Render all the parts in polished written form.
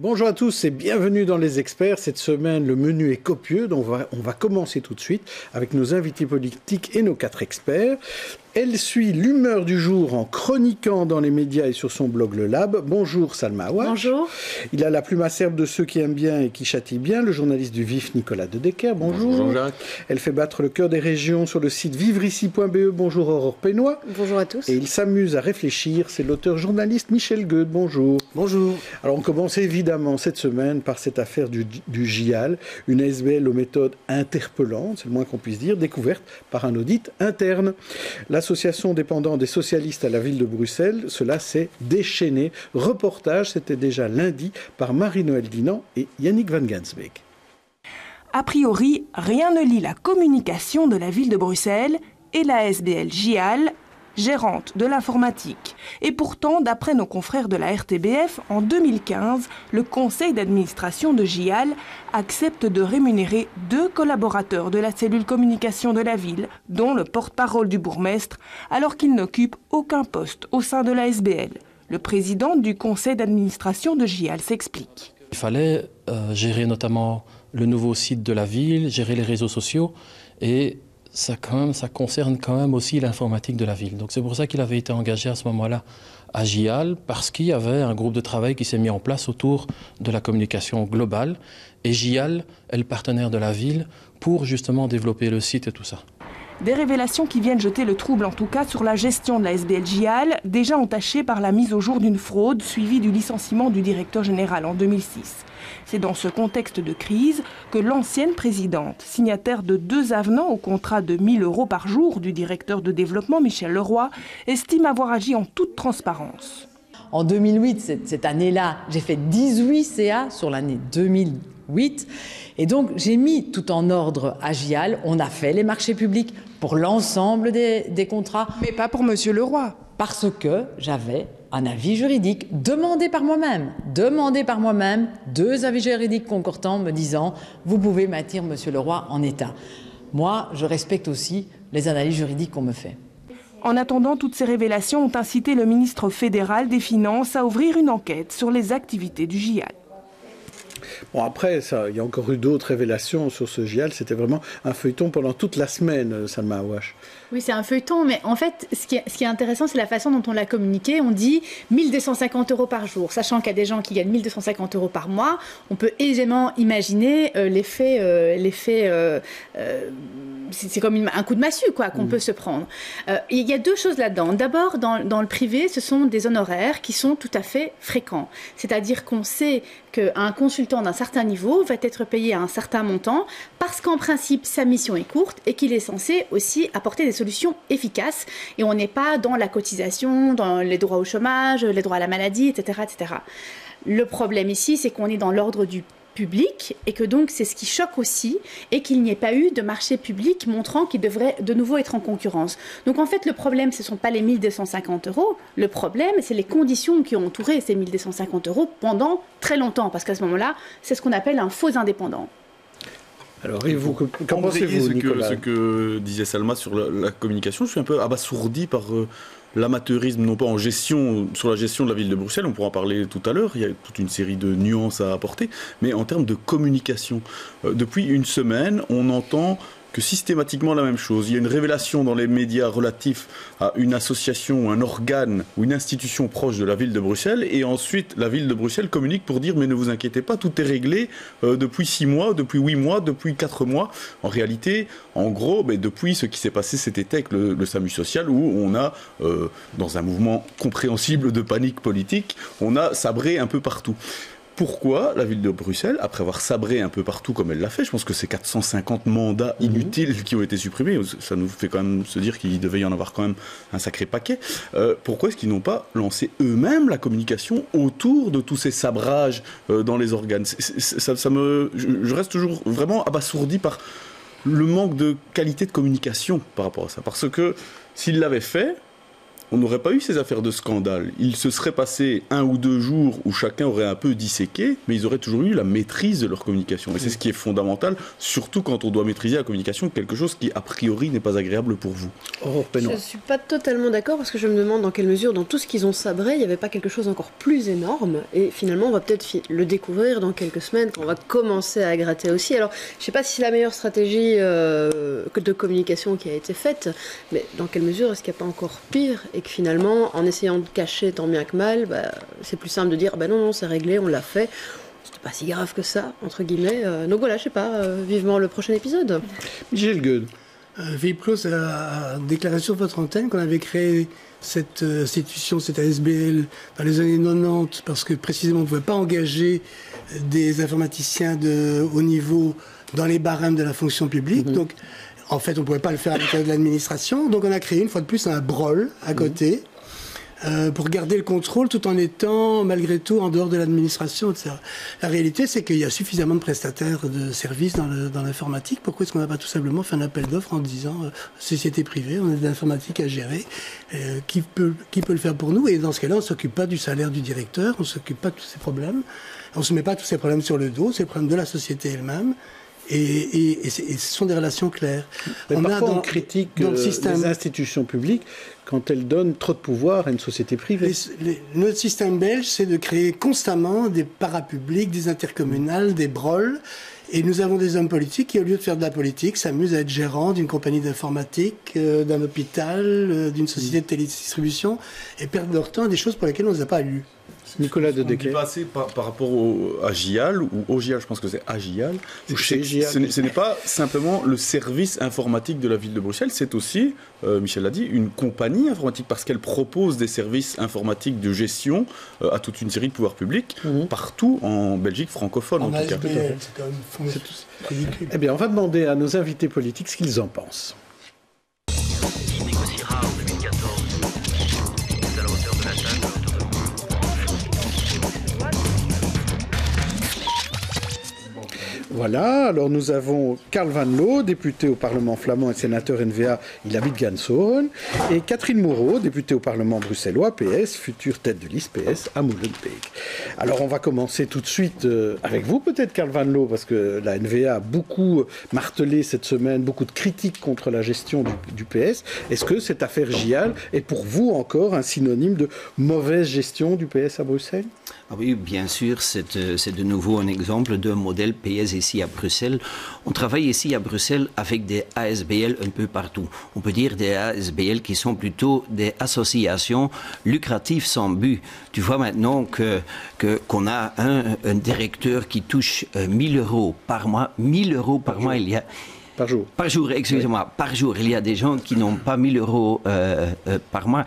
Bonjour à tous et bienvenue dans Les Experts. Cette semaine, le menu est copieux, donc on va commencer tout de suite avec nos invités politiques et nos 4 experts. Elle suit l'humeur du jour en chroniquant dans les médias et sur son blog Le Lab. Bonjour Salma Aouach. Bonjour. Il a la plume acerbe de ceux qui aiment bien et qui châtient bien, le journaliste du Vif Nicolas Dedecker. Bonjour. Bonjour Jacques. Elle fait battre le cœur des régions sur le site vivreici.be. Bonjour Aurore Pénois. Bonjour à tous. Et il s'amuse à réfléchir, c'est l'auteur journaliste Michel Gueude. Bonjour. Bonjour. Alors on commence évidemment cette semaine par cette affaire du GIAL, une ASBL aux méthodes interpellantes, c'est le moins qu'on puisse dire, découverte par un audit interne. L'association dépendant des socialistes à la ville de Bruxelles, cela s'est déchaîné. Reportage, c'était déjà lundi par Marie-Noëlle Dinan et Yannick Van Gansbeek. A priori, rien ne lie la communication de la ville de Bruxelles et la ASBL GIAL, gérante de l'informatique. Et pourtant, d'après nos confrères de la RTBF, en 2015, le conseil d'administration de GIAL accepte de rémunérer 2 collaborateurs de la cellule communication de la ville, dont le porte-parole du bourgmestre, alors qu'ils n'occupent aucun poste au sein de la ASBL. Le président du conseil d'administration de GIAL s'explique. Il fallait gérer notamment le nouveau site de la ville, gérer les réseaux sociaux et ça concerne quand même aussi l'informatique de la ville. Donc c'est pour ça qu'il avait été engagé à ce moment-là à GIAL, parce qu'il y avait un groupe de travail qui s'est mis en place autour de la communication globale. Et GIAL est le partenaire de la ville pour justement développer le site et tout ça. Des révélations qui viennent jeter le trouble en tout cas sur la gestion de la ASBL GIAL, déjà entachée par la mise au jour d'une fraude suivie du licenciement du directeur général en 2006. C'est dans ce contexte de crise que l'ancienne présidente, signataire de 2 avenants au contrat de 1 000 € par jour du directeur de développement Michel Leroy, estime avoir agi en toute transparence. En 2008, cette année-là, j'ai fait 18 CA sur l'année 2008. Et donc, j'ai mis tout en ordre à GIAL. On a fait les marchés publics pour l'ensemble des contrats. Mais pas pour Monsieur Leroy. Parce que j'avais un avis juridique demandé par moi-même. 2 avis juridiques concordants me disant « Vous pouvez maintenir Monsieur Leroy en état ». Moi, je respecte aussi les analyses juridiques qu'on me fait. En attendant, toutes ces révélations ont incité le ministre fédéral des Finances à ouvrir une enquête sur les activités du GIAL. Bon, après, il y a encore eu d'autres révélations sur ce GIAL. C'était vraiment un feuilleton pendant toute la semaine, Salma Aouach. Oui, c'est un feuilleton, mais en fait, ce qui est intéressant, c'est la façon dont on l'a communiqué. On dit 1 250 € par jour, sachant qu'il y a des gens qui gagnent 1 250 € par mois. On peut aisément imaginer l'effet c'est comme un coup de massue qu'on peut se prendre. Il y a 2 choses là-dedans. D'abord, dans le privé, ce sont des honoraires qui sont tout à fait fréquents. C'est-à-dire qu'on sait qu'un consultant d'un certain niveau va être payé à un certain montant parce qu'en principe, sa mission est courte et qu'il est censé aussi apporter des solutions efficaces. Et on n'est pas dans la cotisation, dans les droits au chômage, les droits à la maladie, etc., etc. Le problème ici, c'est qu'on est dans l'ordre du public et que donc c'est ce qui choque aussi et qu'il n'y ait pas eu de marché public montrant qu'il devrait de nouveau être en concurrence. Donc en fait le problème ce ne sont pas les 1 250 €, le problème c'est les conditions qui ont entouré ces 1 250 € pendant très longtemps parce qu'à ce moment-là c'est ce qu'on appelle un faux indépendant. Alors, et vous, qu'en pensez-vous, Nicolas ? Ce que disait Salma sur la communication, je suis un peu abasourdi par l'amateurisme, non pas en gestion, sur la gestion de la ville de Bruxelles, on pourra en parler tout à l'heure, il y a toute une série de nuances à apporter, mais en termes de communication. Depuis une semaine, on entend que systématiquement la même chose. Il y a une révélation dans les médias relatifs à une association, un organe ou une institution proche de la ville de Bruxelles et ensuite la ville de Bruxelles communique pour dire mais ne vous inquiétez pas, tout est réglé depuis 6 mois, depuis 8 mois, depuis 4 mois. En réalité, en gros, depuis ce qui s'est passé cet été avec le SAMU social où on a, dans un mouvement compréhensible de panique politique, on a sabré un peu partout. Pourquoi la ville de Bruxelles, après avoir sabré un peu partout comme elle l'a fait, je pense que c'est 450 mandats inutiles qui ont été supprimés, ça nous fait quand même se dire qu'il devait y en avoir quand même un sacré paquet, pourquoi est-ce qu'ils n'ont pas lancé eux-mêmes la communication autour de tous ces sabrages dans les organes ? Je reste toujours vraiment abasourdi par le manque de qualité de communication par rapport à ça, parce que s'ils l'avaient fait, on n'aurait pas eu ces affaires de scandale. Il se serait passé 1 ou 2 jours où chacun aurait un peu disséqué, mais ils auraient toujours eu la maîtrise de leur communication. Et c'est ce qui est fondamental, surtout quand on doit maîtriser la communication de quelque chose qui, a priori, n'est pas agréable pour vous. Je ne suis pas totalement d'accord, parce que je me demande dans quelle mesure, dans tout ce qu'ils ont sabré, il n'y avait pas quelque chose encore plus énorme. Et finalement, on va peut-être le découvrir dans quelques semaines, quand on va commencer à gratter aussi. Alors, je ne sais pas si c'est la meilleure stratégie de communication qui a été faite, mais dans quelle mesure est-ce qu'il n'y a pas encore pire, et que finalement, en essayant de cacher tant bien que mal, c'est plus simple de dire non, c'est réglé, on l'a fait. C'était pas si grave que ça, entre guillemets. Donc voilà, je sais pas, vivement le prochain épisode. Michel Gueud. Philippe Claus a déclaré sur votre antenne qu'on avait créé cette institution, cette ASBL, dans les années 90, parce que précisément on ne pouvait pas engager des informaticiens de haut niveau dans les barèmes de la fonction publique. Donc, en fait, on ne pouvait pas le faire à l'intérieur de l'administration. Donc, on a créé une fois de plus un BROL à côté pour garder le contrôle tout en étant, malgré tout, en dehors de l'administration, etc. La réalité, c'est qu'il y a suffisamment de prestataires de services dans l'informatique. Pourquoi est-ce qu'on n'a pas tout simplement fait un appel d'offres en disant société privée, on a de l'informatique à gérer, qui peut le faire pour nous? Et dans ce cas-là, on ne s'occupe pas du salaire du directeur, on ne s'occupe pas de tous ces problèmes. On ne se met pas tous ces problèmes sur le dos, c'est le problème de la société elle-même. Et ce sont des relations claires. Mais parfois, on critique les institutions publiques quand elles donnent trop de pouvoir à une société privée. Notre système belge, c'est de créer constamment des parapublics, des intercommunales, des BROL. Et nous avons des hommes politiques qui, au lieu de faire de la politique, s'amusent à être gérants d'une compagnie d'informatique, d'un hôpital, d'une société de télédistribution, et perdent leur temps à des choses pour lesquelles on ne les a pas lues. Nicolas de Decker. Par rapport à GIAL, ou au GIAL, je pense que c'est à GIAL, ce n'est pas simplement le service informatique de la ville de Bruxelles, c'est aussi, Michel l'a dit, une compagnie informatique, parce qu'elle propose des services informatiques de gestion à toute une série de pouvoirs publics, partout en Belgique francophone, en tout cas. C'est quand même ridicule. Eh bien, on va demander à nos invités politiques ce qu'ils en pensent. Qui négociera en 2014 à la hauteur de la tâche. Voilà, alors nous avons Karl Van Loo, député au Parlement flamand et sénateur NVA, il habite Ganshoren, et Catherine Moreau, députée au Parlement bruxellois, PS, future tête de liste PS à Molenbeek. Alors on va commencer tout de suite avec vous peut-être, Karl Van Loo, parce que la NVA a beaucoup martelé cette semaine, beaucoup de critiques contre la gestion du PS. Est-ce que cette affaire GIAL est pour vous encore un synonyme de mauvaise gestion du PS à Bruxelles ? Ah oui, bien sûr, c'est de nouveau un exemple d'un modèle PS ici à Bruxelles. On travaille ici à Bruxelles avec des ASBL un peu partout. On peut dire des ASBL qui sont plutôt des associations lucratives sans but. Tu vois maintenant qu'on a un directeur qui touche 1 000 € par mois. 1 000 € par mois, il y a... Par jour. Par jour, excusez-moi. Oui. Par jour, il y a des gens qui n'ont pas 1 000 € par mois.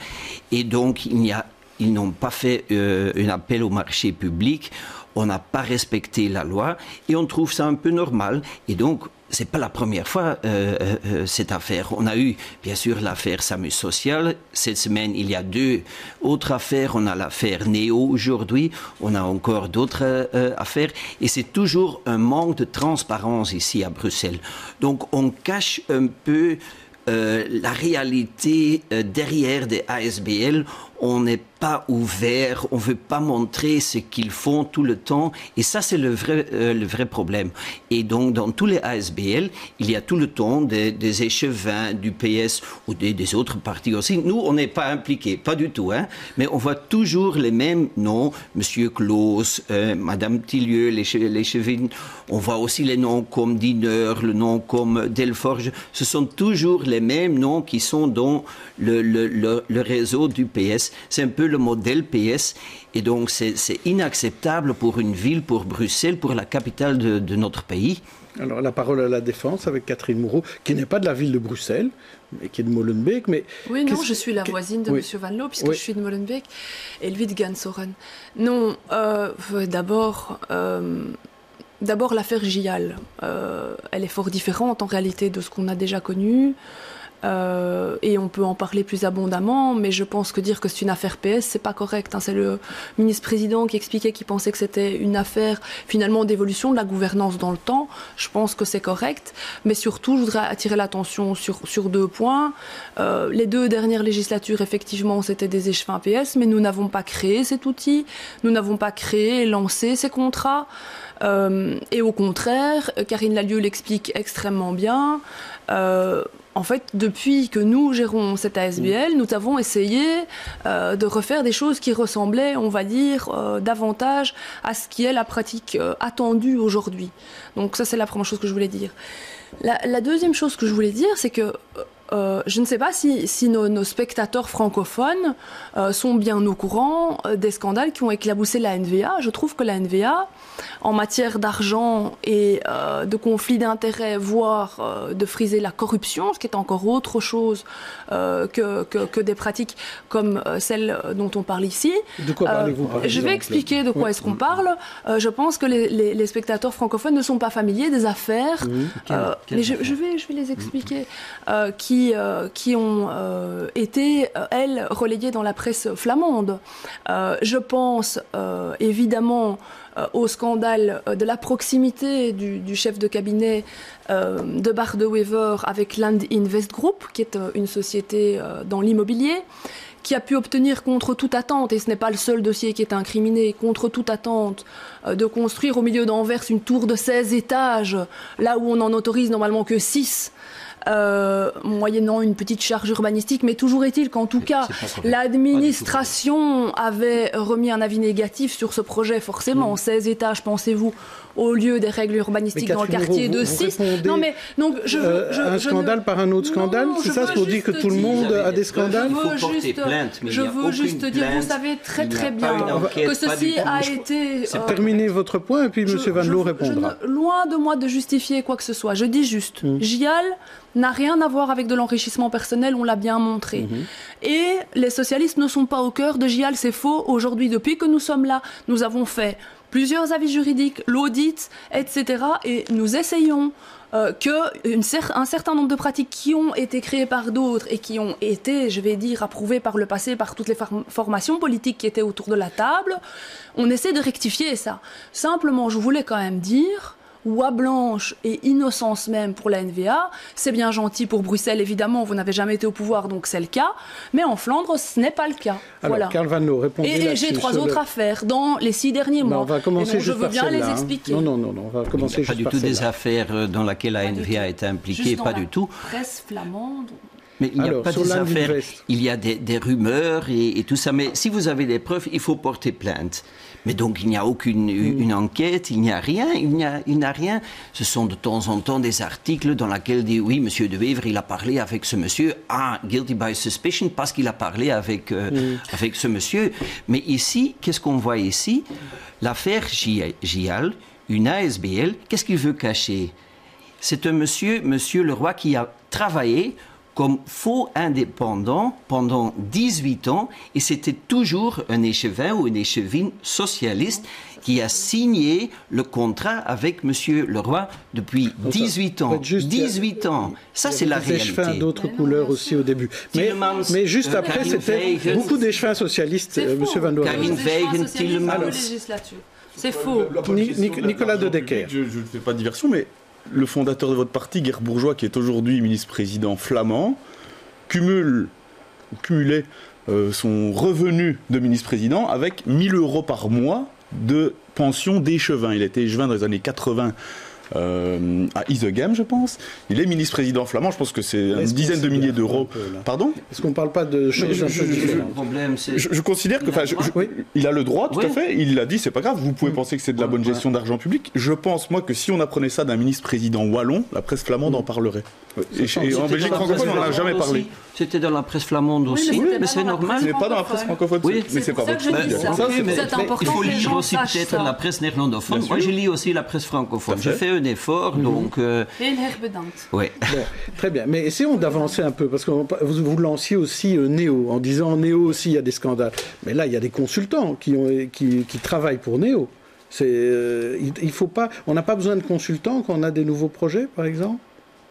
Et donc, ils n'ont pas fait un appel au marché public, on n'a pas respecté la loi et on trouve ça un peu normal. Et donc, c'est pas la première fois cette affaire. On a eu, bien sûr, l'affaire Samus Social. Cette semaine, il y a 2 autres affaires. On a l'affaire Néo aujourd'hui. On a encore d'autres affaires. Et c'est toujours un manque de transparence ici à Bruxelles. Donc, on cache un peu la réalité derrière des ASBL. On n'est pas ouvert, on ne veut pas montrer ce qu'ils font tout le temps. Et ça, c'est le vrai problème. Et donc, dans tous les ASBL, il y a tout le temps des échevins du PS ou des autres partis aussi. Nous, on n'est pas impliqués, pas du tout. Hein, mais on voit toujours les mêmes noms. Monsieur Claus, Madame Tillieu, l'échevine. On voit aussi les noms comme Diener, le nom comme Delforge. Ce sont toujours les mêmes noms qui sont dans le réseau du PS. C'est un peu le modèle PS et donc c'est inacceptable pour une ville, pour Bruxelles, pour la capitale de notre pays. Alors la parole à la défense avec Catherine Moreau, qui n'est pas de la ville de Bruxelles, mais qui est de Molenbeek. Mais oui, non, je suis la voisine de M. Van Loo, puisque je suis de Molenbeek, et lui de Ganshoren. Non, d'abord, l'affaire GIAL, elle est fort différente en réalité de ce qu'on a déjà connu. et on peut en parler plus abondamment, mais je pense que dire que c'est une affaire PS, c'est pas correct. C'est le ministre-président qui expliquait qu'il pensait que c'était une affaire finalement d'évolution de la gouvernance dans le temps. Je pense que c'est correct, mais surtout, je voudrais attirer l'attention sur 2 points. Les 2 dernières législatures, effectivement, c'était des échevins PS, mais nous n'avons pas créé cet outil, nous n'avons pas créé et lancé ces contrats. Et au contraire, Karine Lallieu l'explique extrêmement bien. En fait, depuis que nous gérons cette ASBL, nous avons essayé de refaire des choses qui ressemblaient, on va dire, davantage à ce qui est la pratique attendue aujourd'hui. Donc ça, c'est la première chose que je voulais dire. La deuxième chose que je voulais dire, c'est que je ne sais pas si nos spectateurs francophones sont bien au courant des scandales qui ont éclaboussé la NVA. Je trouve que la NVA, en matière d'argent et de conflit d'intérêts, voire de friser la corruption, ce qui est encore autre chose que des pratiques comme celles dont on parle ici. De quoi parlez-vous, par exemple ? Je vais expliquer de quoi est-ce qu'on parle. Je pense que les spectateurs francophones ne sont pas familiers des affaires, mais je vais les expliquer, qui ont été, elles, relayées dans la presse flamande. Je pense évidemment au scandale de la proximité du chef de cabinet de Bart De Wever avec Land Invest Group, qui est une société dans l'immobilier, qui a pu obtenir contre toute attente, et ce n'est pas le seul dossier qui est incriminé, contre toute attente, de construire au milieu d'Anvers une tour de 16 étages, là où on en autorise normalement que 6, moyennant une petite charge urbanistique, mais toujours est-il qu'en tout cas, l'administration avait remis un avis négatif sur ce projet, forcément. 16 étages, pensez-vous, au lieu des règles urbanistiques dans le quartier de 6. Non, mais donc un scandale par un autre scandale, c'est ça, c'est pour dire que tout le monde a des scandales. Je veux juste dire, vous savez très très bien que ceci a été. Terminez votre point et puis M. Van Loo répondra. Loin de moi de justifier quoi que ce soit. Je dis juste, GIAL n'a rien à voir avec de l'enrichissement personnel, on l'a bien montré. Et les socialistes ne sont pas au cœur de GIAL, c'est faux. Aujourd'hui, depuis que nous sommes là, nous avons fait plusieurs avis juridiques, l'audit, etc. Et nous essayons qu'un certain nombre de pratiques qui ont été créées par d'autres et qui ont été, je vais dire, approuvées par le passé par toutes les formations politiques qui étaient autour de la table, on essaie de rectifier ça. Simplement, je voulais quand même dire, oie blanche et innocence même pour la NVA, c'est bien gentil pour Bruxelles, évidemment, vous n'avez jamais été au pouvoir, donc c'est le cas, mais en Flandre, ce n'est pas le cas. Alors, voilà. Karl Van Loo, répondez là-dessus. Et j'ai 3 autres affaires dans les 6 derniers mois. On va commencer je veux bien les expliquer. Non, on va commencer juste par celle-là. Pas du tout des affaires dans lesquelles la NVA est impliquée, pas du tout. Presse flamande. Mais il n'y a pas des affaires, il y a des rumeurs et tout ça. Mais si vous avez des preuves, il faut porter plainte. Mais donc il n'y a aucune une enquête, il n'y a rien, il n'y a rien. Ce sont de temps en temps des articles dans lesquels dit oui, Monsieur De Wever, il a parlé avec ce monsieur, guilty by suspicion, parce qu'il a parlé avec ce monsieur. Mais ici, qu'est-ce qu'on voit ici? L'affaire GIAL, une ASBL, qu'est-ce qu'il veut cacher? C'est un monsieur Leroy, qui a travaillé comme faux indépendant pendant 18 ans, et c'était toujours un échevin ou une échevine socialiste qui a signé le contrat avec M. Leroy depuis 18 ans. 18 ans. Ça, c'est la réalité. Des échevins d'autres couleurs aussi au début. Mais juste après, c'était beaucoup d'échevins socialistes, M. Van Loo. Karine Veigen, Tillemans. C'est faux. Nicolas De Decker. Je ne fais pas diversion, mais le fondateur de votre parti, Geert Bourgeois, qui est aujourd'hui ministre-président flamand, cumulait son revenu de ministre-président avec 1 000 € par mois de pension d'échevin. Il était échevin dans les années 80 à Isegem, je pense. Il est ministre-président flamand. Je pense que c'est une dizaine de milliers d'euros. Pardon ? Est-ce qu'on ne parle pas de choses un peu différentes ? Je considère que, il a le droit, tout à fait. Il l'a dit, c'est pas grave. Vous pouvez penser que c'est de la bonne gestion d'argent public. Je pense, moi, que si on apprenait ça d'un ministre-président wallon, la presse flamande en parlerait. Et en Belgique francophone, on n'en a jamais parlé. C'était dans la presse flamande aussi, mais c'est normal. Ce n'est pas dans la presse francophone, mais c'est pas votre chose. Il faut lire aussi peut-être la presse néerlandophone. Moi, je lis aussi la presse francophone. Je fais un effort, donc... Oui. Très bien, mais essayons d'avancer un peu, parce que vous lanciez aussi Néo, en disant Néo aussi, il y a des scandales. Mais là, il y a des consultants qui travaillent pour Néo. Il faut pas, on n'a pas besoin de consultants quand on a des nouveaux projets, par exemple ?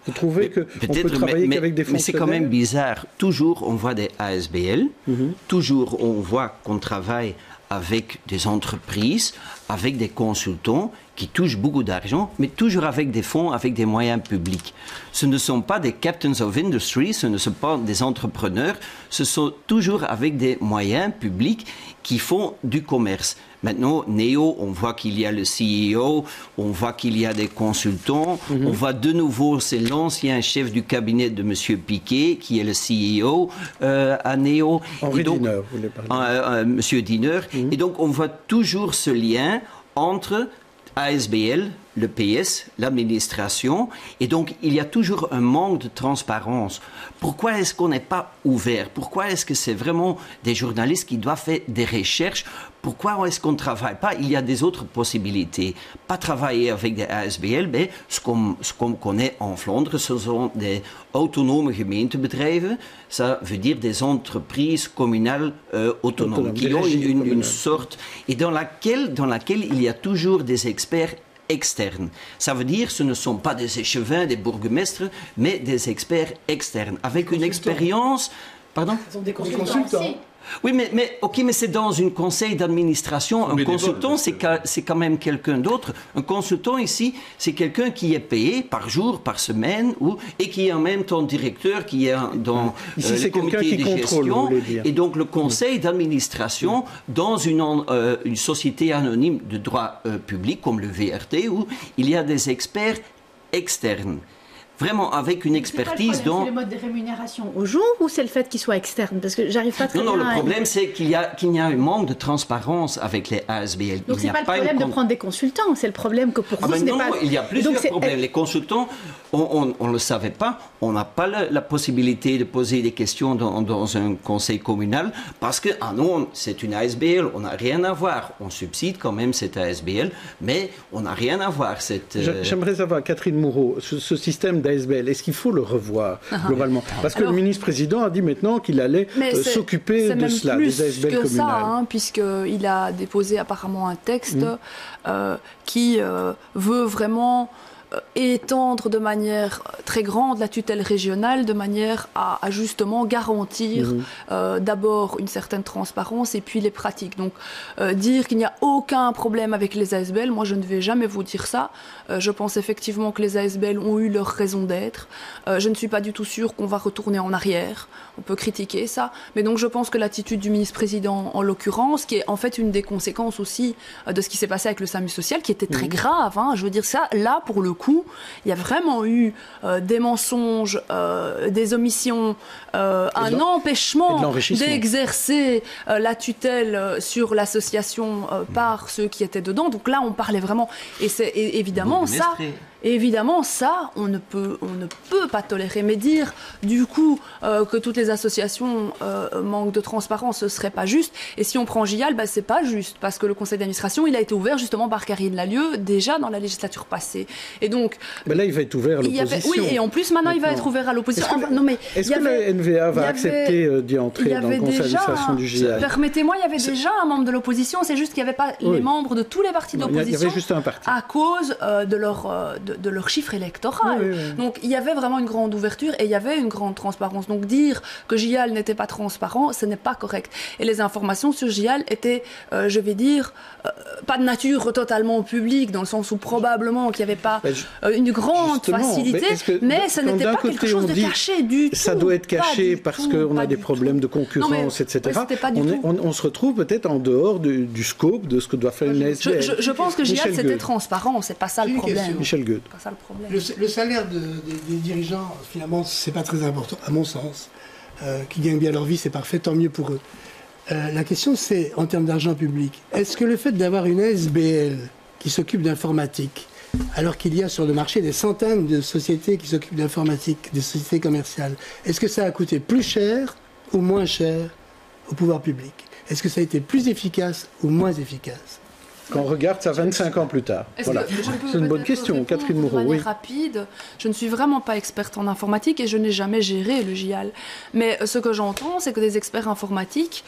Vous trouvez qu'on peut travailler qu'avec des fonctionnaires? Mais c'est quand même bizarre. Toujours, on voit des ASBL. Toujours, on voit qu'on travaille avec des entreprises, avec des consultants qui touchent beaucoup d'argent, mais toujours avec des fonds, avec des moyens publics. Ce ne sont pas des captains of industry, ce ne sont pas des entrepreneurs, ce sont toujours avec des moyens publics qui font du commerce. Maintenant, Neo, on voit qu'il y a le CEO, on voit qu'il y a des consultants, on voit de nouveau, c'est l'ancien chef du cabinet de M. Piquet, qui est le CEO à Neo. Henri Diener, vous voulez parler. M. Diener. Et donc, on voit toujours ce lien entre ASBL, le PS, l'administration, et donc il y a toujours un manque de transparence. Pourquoi est-ce qu'on n'est pas ouvert? Pourquoi est-ce que c'est vraiment des journalistes qui doivent faire des recherches? Pourquoi est-ce qu'on ne travaille pas? Il y a des autres possibilités. Pas travailler avec des ASBL, mais ce qu'on connaît en Flandre, ce sont des autonomes gemeentebedrijven. Ça veut dire des entreprises communales autonomes, qui ont une sorte... Et dans laquelle il y a toujours des experts externes. Ça veut dire ce ne sont pas des échevins, des bourgmestres, mais des experts externes, avec une expérience... Pardon? Ce sont des consultants. Oui, mais c'est dans un conseil d'administration. Un consultant, c'est quand même quelqu'un d'autre. Un consultant ici, c'est quelqu'un qui est payé par jour, par semaine, et qui est en même temps directeur, qui est dans le comité de gestion. Et donc le conseil d'administration dans une société anonyme de droit public, comme le VRT, où il y a des experts externes. Vraiment avec une expertise dans... C'est le mode de rémunération au jour ou c'est le fait qu'il soit externe? Parce que j'arrive pas très bien... Non, le problème c'est qu'il y a un manque de transparence avec les ASBL. Donc c'est pas le problème de prendre des consultants, c'est le problème que pour vous ce n'est pas... Non, il y a plusieurs problèmes. Les consultants, on ne le savait pas, on n'a pas la possibilité de poser des questions dans un conseil communal parce que, non, c'est une ASBL, on n'a rien à voir. On subside quand même cette ASBL, mais on n'a rien à voir. J'aimerais savoir, Catherine Moreau, ce système d'ASBL, est-ce qu'il faut le revoir globalement? Parce que le ministre-président a dit maintenant qu'il allait s'occuper de cela, des ASBL communales. C'est ça, puisqu'il a déposé apparemment un texte qui veut vraiment étendre de manière très grande la tutelle régionale de manière à justement garantir d'abord une certaine transparence et puis les pratiques. Donc dire qu'il n'y a aucun problème avec les ASBL, moi je ne vais jamais vous dire ça. Je pense effectivement que les ASBL ont eu leur raison d'être. Je ne suis pas du tout sûre qu'on va retourner en arrière. On peut critiquer ça. Mais donc je pense que l'attitude du ministre-président en l'occurrence, qui est en fait une des conséquences aussi de ce qui s'est passé avec le SAMU social, qui était très grave, je veux dire ça, là pour le coup, il y a vraiment eu des mensonges, des omissions, un empêchement d'exercer la tutelle sur l'association par ceux qui étaient dedans. Donc là, on parlait vraiment... Et c'est évidemment ça... Évidemment, ça, on ne peut pas tolérer. Mais dire, du coup, que toutes les associations manquent de transparence, ce serait pas juste. Et si on prend GIAL, c'est pas juste. Parce que le conseil d'administration, il a été ouvert justement par Karine Lallieu, déjà dans la législature passée. Et donc... Mais là, il va être ouvert à l'opposition. Oui, et en plus, maintenant, il va être ouvert à l'opposition. Est-ce que la NVA va accepter d'y entrer dans le conseil d'administration du GIAL? Permettez-moi, il y avait déjà un membre de l'opposition. C'est juste qu'il n'y avait pas les membres de tous les partis d'opposition. Il y avait juste un parti. À cause de leur chiffre électoral. Donc il y avait vraiment une grande ouverture et il y avait une grande transparence. Donc dire que GIAL n'était pas transparent, ce n'est pas correct. Et les informations sur GIAL étaient, je vais dire, pas de nature totalement publique, dans le sens où probablement qu'il n'y avait pas une grande facilité, mais ce n'était pas quelque chose de caché du tout. Ça doit être caché parce qu'on a des problèmes de concurrence, etc. On se retrouve peut-être en dehors du scope de ce que doit faire une ASBL. Je pense que GIAL, c'était transparent, c'est pas ça le problème. Michel Goethe. Le salaire des dirigeants, finalement, c'est pas très important, à mon sens. Qui gagnent bien leur vie, c'est parfait, tant mieux pour eux. La question, c'est, en termes d'argent public, est-ce que le fait d'avoir une ASBL qui s'occupe d'informatique, alors qu'il y a sur le marché des centaines de sociétés qui s'occupent d'informatique, des sociétés commerciales, est-ce que ça a coûté plus cher ou moins cher au pouvoir public? Est-ce que ça a été plus efficace ou moins efficace? Quand on regarde ça 25 ans plus tard. Voilà. C'est une bonne question, Catherine Moreau. De manière rapide, je ne suis vraiment pas experte en informatique et je n'ai jamais géré le GIAL. Mais ce que j'entends, c'est que des experts informatiques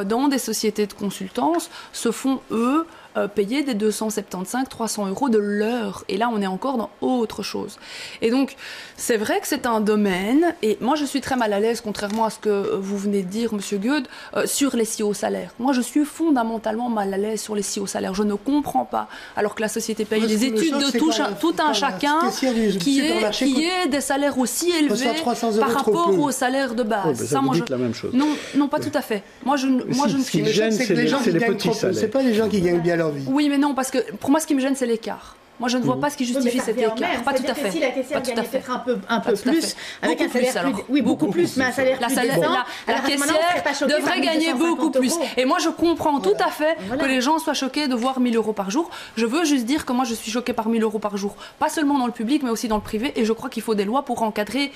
dans des sociétés de consultance se font, eux, payer des 275, 300 € de l'heure. Et là, on est encore dans autre chose. Et donc, c'est vrai que c'est un domaine, et moi, je suis très mal à l'aise, contrairement à ce que vous venez de dire, Monsieur Gueud, sur les si hauts salaires. Moi, je suis fondamentalement mal à l'aise sur les si hauts salaires. Je ne comprends pas, alors que la société paye des études de tout un chacun, qui est des salaires aussi élevés par rapport au salaire de base. Ça, vous dites la même chose. Non, pas tout à fait. Moi, je ne Ce qui me gêne, c'est les petits salaires. C'est pas les gens qui gagnent bien leur vie. Oui, mais non, parce que pour moi, ce qui me gêne, c'est l'écart. Moi, je ne vois pas ce qui justifie cet écart. Pas tout à fait. Si la caissière gagnait peut-être un peu plus, avec un salaire plus... Oui, beaucoup plus, mais un salaire plus décent. La caissière devrait gagner beaucoup plus. Et moi, je comprends tout à fait que les gens soient choqués de voir 1 000 € par jour. Je veux juste dire que moi, je suis choquée par 1 000 € par jour. Pas seulement dans le public, mais aussi dans le privé. Et je crois qu'il faut des lois pour encadrer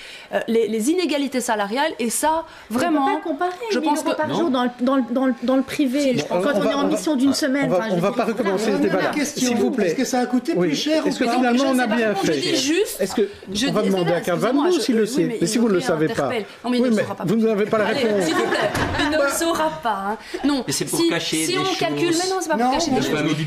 les inégalités salariales. Et ça, vraiment... On ne peut pas comparer 1 000 € par jour dans le privé. Quand on est en mission d'une semaine... On ne va pas recommencer ce débat-là. S'il vous plaît. Est-ce que ça a coûté plus cher ou pas? Finalement, on a bien fait. Est-ce que on va demander à Carvalho s'il le sait? Mais si vous ne le savez pas, oui, mais vous n'avez pas la réponse. S'il vous plaît, il ne le saura pas. Non. Mais c'est pour cacher des choses. Si on calcule, mais non, c'est pas pour cacher des choses.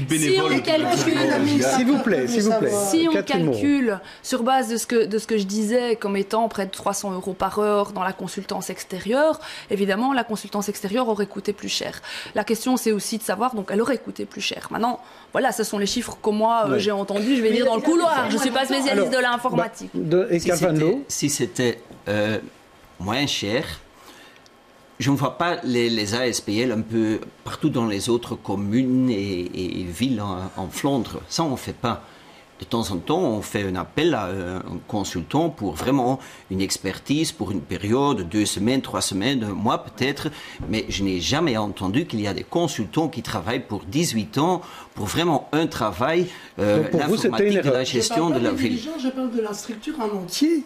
Si on calcule, s'il vous plaît. Si on calcule sur base de ce que je disais comme étant près de 300 € par heure dans la consultance extérieure, évidemment, la consultance extérieure aurait coûté plus cher. La question, c'est aussi de savoir, donc elle aurait coûté plus cher. Maintenant, voilà, ce sont les chiffres que moi j'ai entendus, je vais dire dans le couloir. Je ne suis pas spécialiste de l'informatique. Et Carvalho, si c'était moins cher, je ne vois pas les ASBL un peu partout dans les autres communes et villes en Flandre. Ça, on ne fait pas. De temps en temps, on fait un appel à un consultant pour vraiment une expertise pour une période, 2 semaines, 3 semaines, 1 mois peut-être. Mais je n'ai jamais entendu qu'il y a des consultants qui travaillent pour 18 ans pour vraiment un travail, l'informatique, de la gestion de la ville. Je parle de la structure en entier.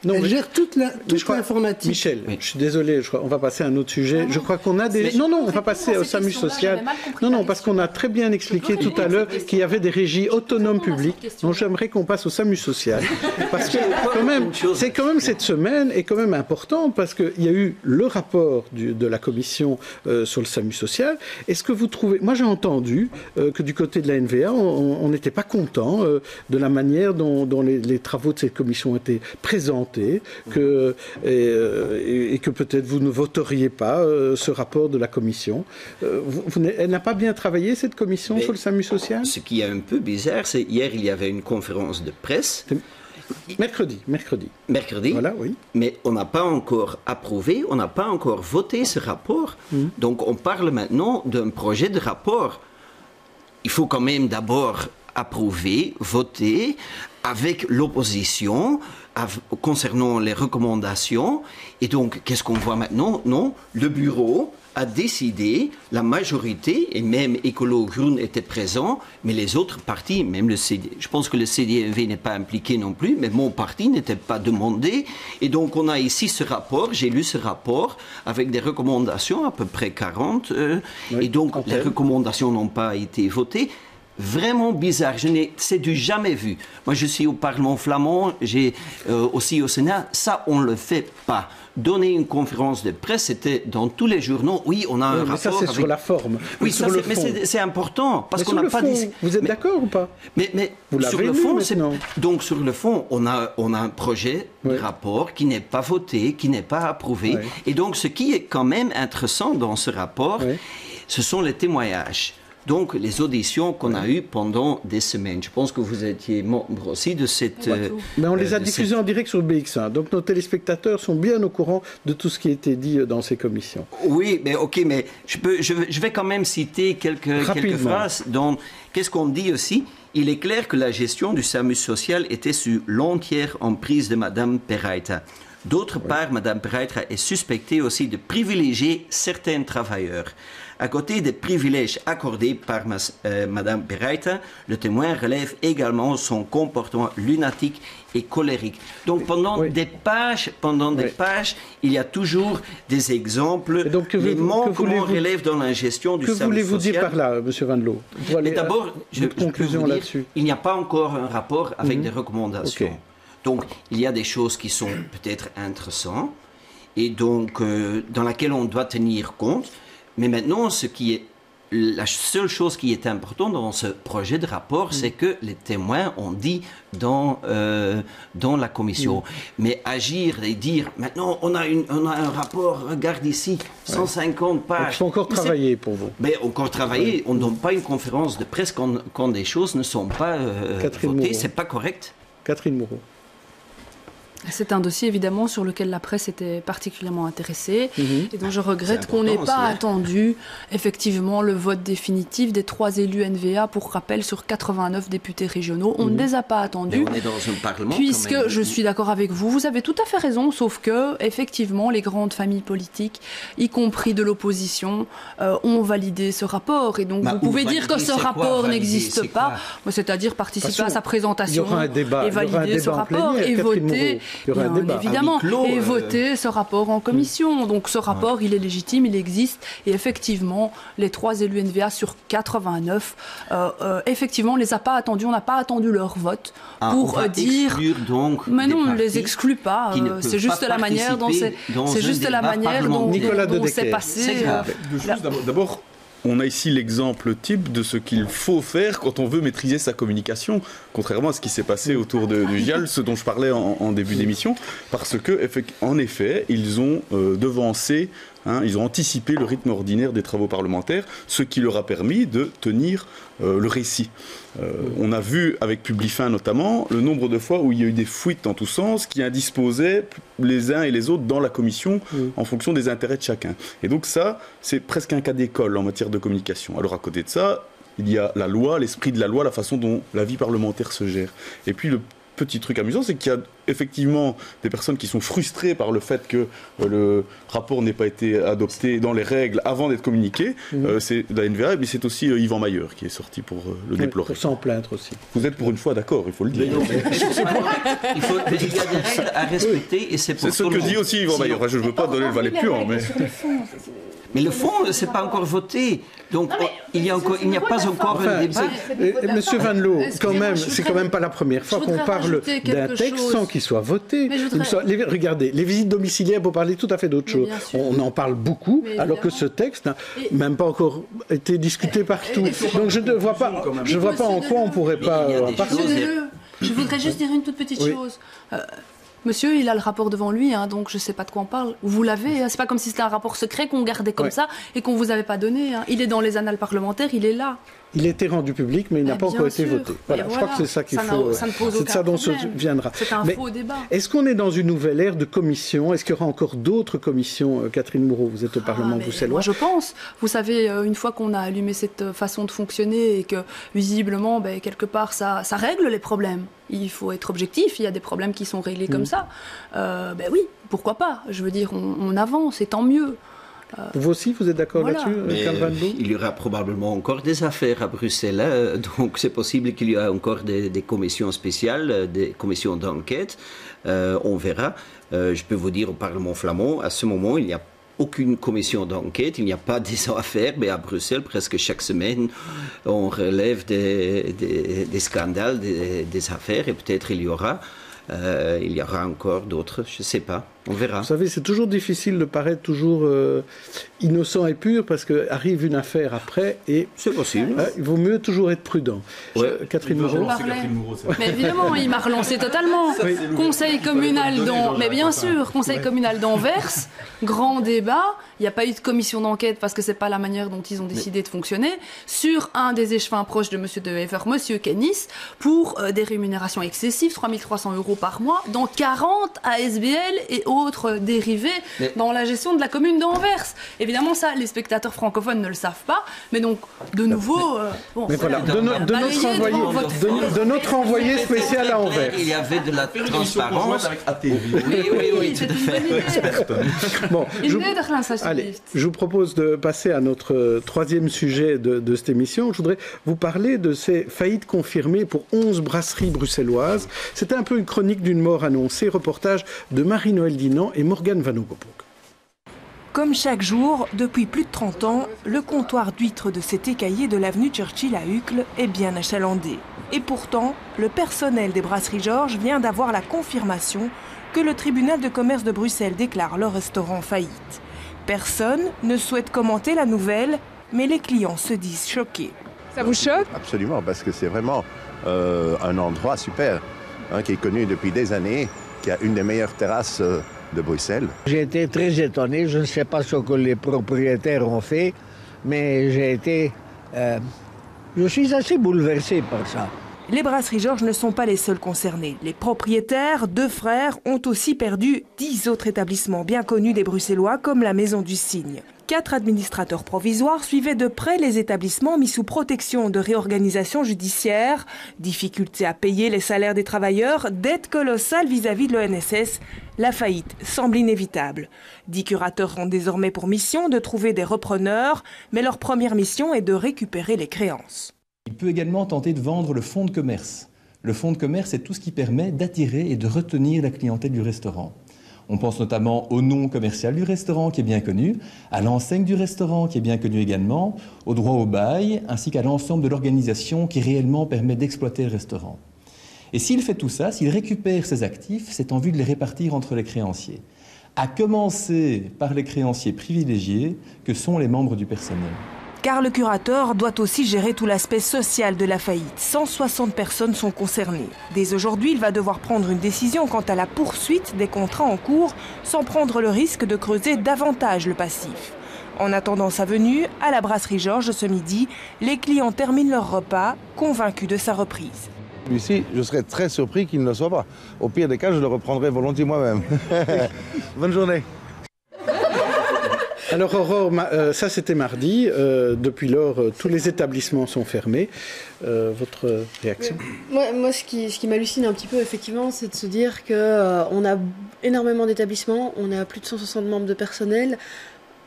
Non, elle gère toute l'informatique. Michel, je suis désolé, on va passer à un autre sujet. Je crois qu'on a des... Non, on va passer au SAMU social. Non, parce qu'on a très bien expliqué tout à l'heure qu'il y avait des régies autonomes publiques. Donc j'aimerais qu'on passe au SAMU social. Parce que c'est quand même cette semaine est quand même important parce qu'il y a eu le rapport de la commission sur le SAMU social. Est-ce que vous trouvez... Moi j'ai entendu que du côté de la NVA, on n'était pas content de la manière dont les travaux de cette commission ont été présentés, et que peut-être vous ne voteriez pas ce rapport de la commission. Elle n'a pas bien travaillé, cette commission, sur le SAMU social? Ce qui est un peu bizarre, c'est hier, il y avait une conférence de presse. Mercredi. Voilà, oui. Mais on n'a pas encore approuvé, on n'a pas encore voté ce rapport. Donc on parle maintenant d'un projet de rapport. Il faut quand même d'abord approuver, voter avec l'opposition concernant les recommandations. Et donc, qu'est-ce qu'on voit maintenant? Non, le bureau a décidé, la majorité, et même Écolo Groen était présent, mais les autres partis, même le CD, je pense que le CDMV n'est pas impliqué non plus, mais mon parti n'était pas demandé. Et donc, on a ici ce rapport, j'ai lu ce rapport, avec des recommandations, à peu près 40, et donc les recommandations n'ont pas été votées. Vraiment bizarre, c'est du jamais vu. Moi, je suis au Parlement flamand, j'ai aussi au Sénat, ça, on ne le fait pas. Donner une conférence de presse, c'était dans tous les journaux. Oui, on a un rapport. Mais ça, c'est sur la forme. Oui, mais c'est important, parce qu'on n'a pas dit... Vous êtes d'accord ou pas? Mais vous sur le fond, donc sur le fond, on a un projet de rapport qui n'est pas voté, qui n'est pas approuvé. Et donc, ce qui est quand même intéressant dans ce rapport, ce sont les témoignages. Donc, les auditions qu'on a eues pendant des semaines. Je pense que vous étiez membre aussi de cette... Mais on les a diffusées en direct sur BX1. Donc, nos téléspectateurs sont bien au courant de tout ce qui a été dit dans ces commissions. Oui, mais OK, mais je vais quand même citer quelques phrases. Donc, qu'est-ce qu'on dit aussi? Il est clair que la gestion du SAMU social était sous l'entière emprise de Mme Perreita. D'autre part, Mme Perreita est suspectée aussi de privilégier certains travailleurs. À côté des privilèges accordés par Mme Perreita, le témoin relève également son comportement lunatique et colérique. Donc pendant des pages, il y a toujours des exemples. Donc, les manquements relèvent dans la gestion du SAMU social. Que voulez-vous dire par là, M. Van Loo? Mais d'abord, je peux vous dire, il n'y a pas encore un rapport avec des recommandations. Donc il y a des choses qui sont peut-être intéressantes et donc dans laquelle on doit tenir compte. Mais maintenant, ce qui est la seule chose qui est importante dans ce projet de rapport, c'est que les témoins ont dit dans la commission. Mais agir et dire, maintenant on a un rapport, regarde ici, 150 pages. Donc, il faut encore travailler pour vous. Mais encore travailler, on ne donne pas une conférence de presse quand des choses ne sont pas votées, c'est pas correct. Catherine Moreau. C'est un dossier évidemment sur lequel la presse était particulièrement intéressée et dont je regrette qu'on n'ait pas attendu effectivement le vote définitif des 3 élus NVA, pour rappel, sur 89 députés régionaux. On ne les a pas attendus. Mais on est dans un parlement puisque quand même. Je suis d'accord avec vous, vous avez tout à fait raison, sauf que effectivement les grandes familles politiques, y compris de l'opposition, ont validé ce rapport, et donc vous pouvez dire que ce rapport n'existe pas, c'est-à-dire participer à sa présentation et valider ce rapport et voter. Bien évidemment, et voter ce rapport en commission. Donc ce rapport, il est légitime, il existe, et effectivement, les 3 élus NVA sur 89, effectivement, on les a pas attendus, on n'a pas attendu leur vote pour dire. Donc, mais non, on ne les exclut pas. C'est juste la manière dont c'est passé. D'abord, on a ici l'exemple type de ce qu'il faut faire quand on veut maîtriser sa communication, contrairement à ce qui s'est passé autour du GIAL, ce dont je parlais en début d'émission, parce que, en effet, ils ont devancé, ils ont anticipé le rythme ordinaire des travaux parlementaires, ce qui leur a permis de tenir le récit. On a vu, avec Publifin notamment, le nombre de fois où il y a eu des fuites dans tous sens qui indisposaient les uns et les autres dans la commission en fonction des intérêts de chacun. Et donc ça, c'est presque un cas d'école en matière de communication. Alors à côté de ça, il y a la loi, l'esprit de la loi, la façon dont la vie parlementaire se gère. Et puis le petit truc amusant, c'est qu'il y a effectivement des personnes qui sont frustrées par le fait que le rapport n'ait pas été adopté dans les règles avant d'être communiqué. C'est la NVA, mais c'est aussi Yvan Mayer qui est sorti pour le déplorer. Pour s'en plaindre aussi. Vous êtes pour une fois d'accord, il faut le dire. Il y a des règles à respecter, et c'est ce que dit aussi Yvan Mayer. Je ne veux pas donner le valet puant, mais... Mais le fond, c'est pas encore voté. Donc, il n'y a pas encore un débat. Monsieur Van Loo, c'est quand même pas la première fois qu'on parle d'un texte sans qu'il soit voté. Regardez, les visites domiciliaires, pour parler tout à fait d'autre chose. On en parle beaucoup, alors que ce texte n'a même pas encore été discuté partout. Donc je ne vois pas en quoi on pourrait pas en parler. Je voudrais juste dire une toute petite chose. Monsieur, il a le rapport devant lui, donc je ne sais pas de quoi on parle. Vous l'avez, c'est pas comme si c'était un rapport secret qu'on gardait comme ça et qu'on ne vous avait pas donné. Il est dans les annales parlementaires, il est là. Il a été rendu public, mais il n'a pas encore été voté. Voilà, je crois que c'est ça qu'il faut. C'est ça dont se viendra. C'est un faux débat. Est-ce qu'on est dans une nouvelle ère de commission? Est-ce qu'il y aura encore d'autres commissions? Catherine Moreau, vous êtes au Parlement bruxellois. Moi, je pense. Vous savez, une fois qu'on a allumé cette façon de fonctionner et que, visiblement, quelque part, ça règle les problèmes. Il faut être objectif, il y a des problèmes qui sont réglés comme ça. Oui, pourquoi pas? Je veux dire, on avance, et tant mieux. Vous aussi, vous êtes d'accord là-dessus, Karl Van Loo? Il y aura probablement encore des affaires à Bruxelles, donc c'est possible qu'il y ait encore des commissions spéciales, des commissions d'enquête. On verra. Je peux vous dire, au Parlement flamand, à ce moment, il n'y a aucune commission d'enquête, il n'y a pas des affaires, mais à Bruxelles, presque chaque semaine, on relève des scandales, des affaires, et peut-être il y aura encore d'autres, je ne sais pas. On verra. Vous savez, c'est toujours difficile de paraître toujours innocent et pur, parce qu'arrive une affaire après et... C'est possible. Il vaut mieux toujours être prudent. Catherine Moreau. Mais évidemment, il m'a relancé totalement. Conseil communal mais bien sûr, conseil communal d'Anvers, grand débat. Il n'y a pas eu de commission d'enquête parce que c'est pas la manière dont ils ont décidé de fonctionner. Sur un des échevins proches de M. De Hever, M. Kennis, pour des rémunérations excessives, 3 300 € par mois, dans 40 ASBL et autres dérivés dans la gestion de la commune d'Anvers. Évidemment, ça, les spectateurs francophones ne le savent pas, mais donc, de nouveau... de notre envoyé spécial à Anvers. Il y avait de la transparence. Oui, tout à fait. Allez, je vous propose de passer à notre troisième sujet de cette émission. Je voudrais vous parler de ces faillites confirmées pour 11 brasseries bruxelloises. C'était un peu une chronique d'une mort annoncée, reportage de Marie-Noël Dinan et Morgane Van Ogoburg. Comme chaque jour, depuis plus de 30 ans, le comptoir d'huîtres de cet écaillé de l'avenue Churchill à Uccle est bien achalandé. Et pourtant, le personnel des brasseries Georges vient d'avoir la confirmation que le tribunal de commerce de Bruxelles déclare leur restaurant faillite. Personne ne souhaite commenter la nouvelle, mais les clients se disent choqués. Ça vous choque? Absolument, parce que c'est vraiment un endroit super, qui est connu depuis des années, qui a une des meilleures terrasses de Bruxelles. J'ai été très étonné, je ne sais pas ce que les propriétaires ont fait, mais je suis assez bouleversé par ça. Les brasseries Georges ne sont pas les seuls concernés. Les propriétaires, 2 frères, ont aussi perdu 10 autres établissements bien connus des Bruxellois, comme la Maison du Cygne. 4 administrateurs provisoires suivaient de près les établissements mis sous protection de réorganisation judiciaire, difficultés à payer les salaires des travailleurs, dette colossale vis-à-vis de l'ONSS. La faillite semble inévitable. 10 curateurs ont désormais pour mission de trouver des repreneurs, mais leur première mission est de récupérer les créances. Il peut également tenter de vendre le fonds de commerce. Le fonds de commerce, c'est tout ce qui permet d'attirer et de retenir la clientèle du restaurant. On pense notamment au nom commercial du restaurant qui est bien connu, à l'enseigne du restaurant qui est bien connue également, au droit au bail, ainsi qu'à l'ensemble de l'organisation qui réellement permet d'exploiter le restaurant. Et s'il fait tout ça, s'il récupère ses actifs, c'est en vue de les répartir entre les créanciers. À commencer par les créanciers privilégiés que sont les membres du personnel. Car le curateur doit aussi gérer tout l'aspect social de la faillite. 160 personnes sont concernées. Dès aujourd'hui, il va devoir prendre une décision quant à la poursuite des contrats en cours, sans prendre le risque de creuser davantage le passif. En attendant sa venue, à la brasserie Georges ce midi, les clients terminent leur repas, convaincus de sa reprise. Ici, je serais très surpris qu'il ne le soit pas. Au pire des cas, je le reprendrai volontiers moi-même. Bonne journée. Alors Aurore, ça c'était mardi. Depuis lors, tous les établissements sont fermés. Votre réaction? Moi, ce qui m'hallucine un petit peu, effectivement, c'est de se dire qu'on a énormément d'établissements, on a plus de 160 membres de personnel.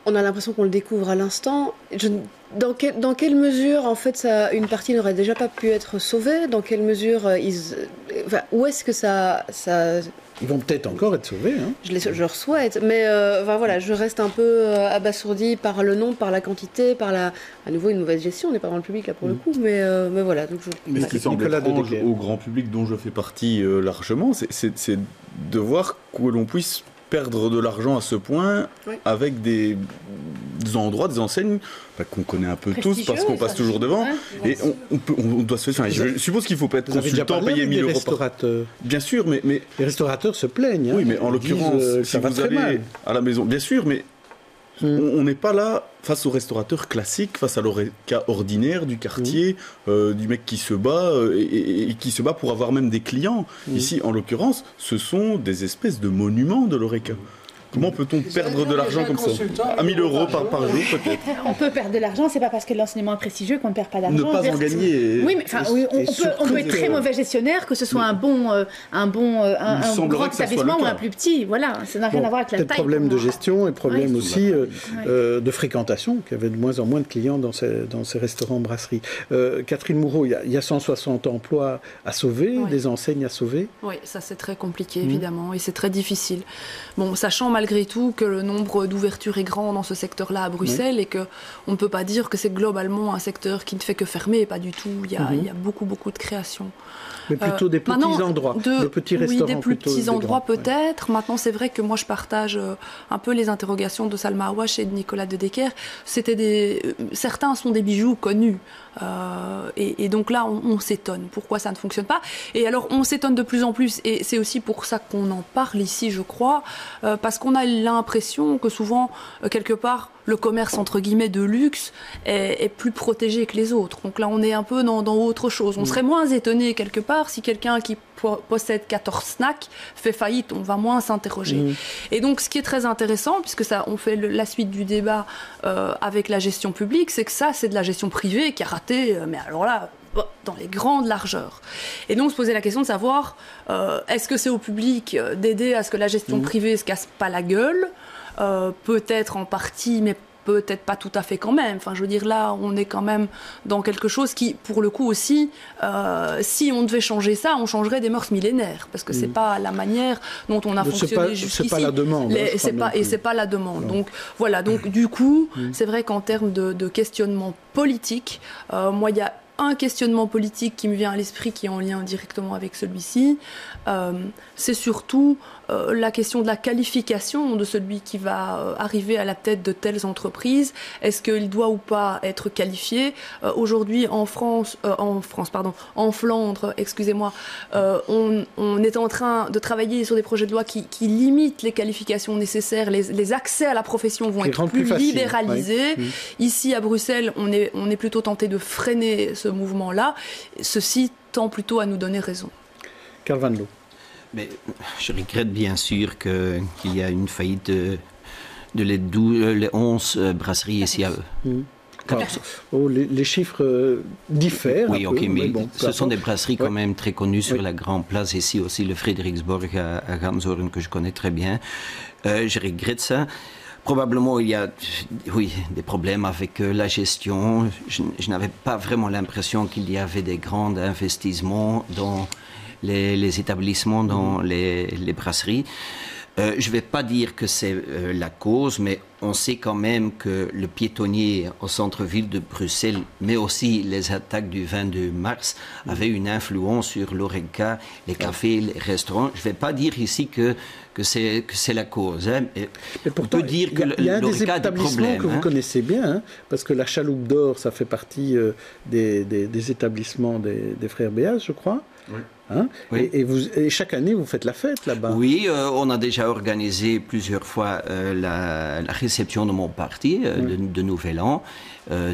On a l'impression qu'on le découvre à l'instant. Dans quelle mesure, en fait, une partie n'aurait déjà pas pu être sauvée? Dans quelle mesure où est-ce que ça... Ils vont peut-être encore être sauvés. Hein. Je leur souhaite, mais voilà, je reste un peu abasourdie par le nombre, par la quantité, par à nouveau une mauvaise gestion. On n'est pas dans le public là pour le coup, mais voilà. Donc mais ce qui semble étrange au grand public dont je fais partie largement, c'est de voir que l'on puisse perdre de l'argent à ce point avec des endroits, des enseignes qu'on connaît un peu tous parce qu'on passe toujours devant. Et on doit se faire. Je suppose qu'il ne faut pas être consultant, payer 1000 euros par... Bien sûr, mais... Les restaurateurs se plaignent. Oui, mais en l'occurrence, si vous allez à la maison... Bien sûr, mais on n'est pas là face aux restaurateurs classiques, face à l'oreca ordinaire du quartier, du mec qui se bat et qui se bat pour avoir même des clients. Ici, en l'occurrence, ce sont des espèces de monuments de l'oreca. Comment peut-on perdre de l'argent comme ça? À 1000 euros par jour, peut-être. On peut perdre de l'argent, c'est pas parce que l'enseignement est prestigieux qu'on ne perd pas d'argent. Ne pas en gagner. Oui, mais on peut être très mauvais gestionnaire, que ce soit un grand établissement ou un plus petit. Voilà, ça n'a rien à voir avec la taille. Peut-être problème de gestion et problème aussi de fréquentation, qu'il y avait de moins en moins de clients dans ces restaurants, brasseries. Catherine Moureau, il y a 160 emplois à sauver, des enseignes à sauver. Oui, ça c'est très compliqué évidemment et c'est très difficile. Bon, sachant malgré tout que le nombre d'ouvertures est grand dans ce secteur-là à Bruxelles et qu'on ne peut pas dire que c'est globalement un secteur qui ne fait que fermer, pas du tout. Il y a beaucoup de créations. Mais plutôt des petits endroits, des petits restaurants. Oui, des plus petits endroits peut-être. Ouais. Maintenant, c'est vrai que moi, je partage un peu les interrogations de Salma Awash et de Nicolas De Decker. Certains sont des bijoux connus. Et donc là, on s'étonne. Pourquoi ça ne fonctionne pas? Et alors, on s'étonne de plus en plus. Et c'est aussi pour ça qu'on en parle ici, je crois. Parce qu'on a l'impression que souvent, quelque part, le commerce entre guillemets de luxe est plus protégé que les autres. Donc là, on est un peu dans autre chose. On serait moins étonné quelque part si quelqu'un qui possède 14 snacks fait faillite. On va moins s'interroger. Et donc, ce qui est très intéressant, puisque ça, on fait la suite du débat avec la gestion publique, c'est que ça, c'est de la gestion privée qui a raté. Mais alors là, dans les grandes largeurs. Et donc se poser la question de savoir est-ce que c'est au public d'aider à ce que la gestion privée se casse pas la gueule, peut-être en partie, mais peut-être pas tout à fait quand même. Enfin, je veux dire, là, on est quand même dans quelque chose qui, pour le coup aussi, si on devait changer ça, on changerait des mœurs millénaires, parce que c'est pas la manière dont on a fonctionné jusqu'ici. C'est pas la demande. C'est pas la demande. Donc voilà. Donc du coup, c'est vrai qu'en termes de questionnement politique, moi, il y a un questionnement politique qui me vient à l'esprit, qui est en lien directement avec celui-ci. C'est surtout la question de la qualification de celui qui va arriver à la tête de telles entreprises. Est-ce qu'il doit ou pas être qualifié? Aujourd'hui, en Flandre, excusez-moi, on est en train de travailler sur des projets de loi qui limitent les qualifications nécessaires. Les accès à la profession vont être plus libéralisés. Oui. Ici, à Bruxelles, on est plutôt tenté de freiner ce mouvement-là. Ceci tend plutôt à nous donner raison. Karl Van Loo. Mais je regrette bien sûr qu'il y a une faillite de les 11 brasseries ici à eux. Les chiffres diffèrent. Oui, ok, mais bon, ce sont des brasseries quand même très connues sur la grande place. Ici aussi, le Frederiksborg à Gamshoorn, que je connais très bien. Je regrette ça. Probablement, il y a des problèmes avec la gestion. Je n'avais pas vraiment l'impression qu'il y avait des grands investissements dans les établissements, dans les brasseries. Je ne vais pas dire que c'est la cause, mais on sait quand même que le piétonnier au centre-ville de Bruxelles, mais aussi les attaques du 22 mars, avaient une influence sur l'Horeca, les cafés, les restaurants. Je ne vais pas dire ici que c'est la cause. Hein. Mais pourtant, on peut dire que il y a un des établissements que vous connaissez bien, parce que la Chaloupe d'Or, ça fait partie des établissements des frères Béaz, je crois. Oui. Hein? Oui. Et chaque année, vous faites la fête là-bas. Oui, on a déjà organisé plusieurs fois la réception de mon parti de Nouvel An.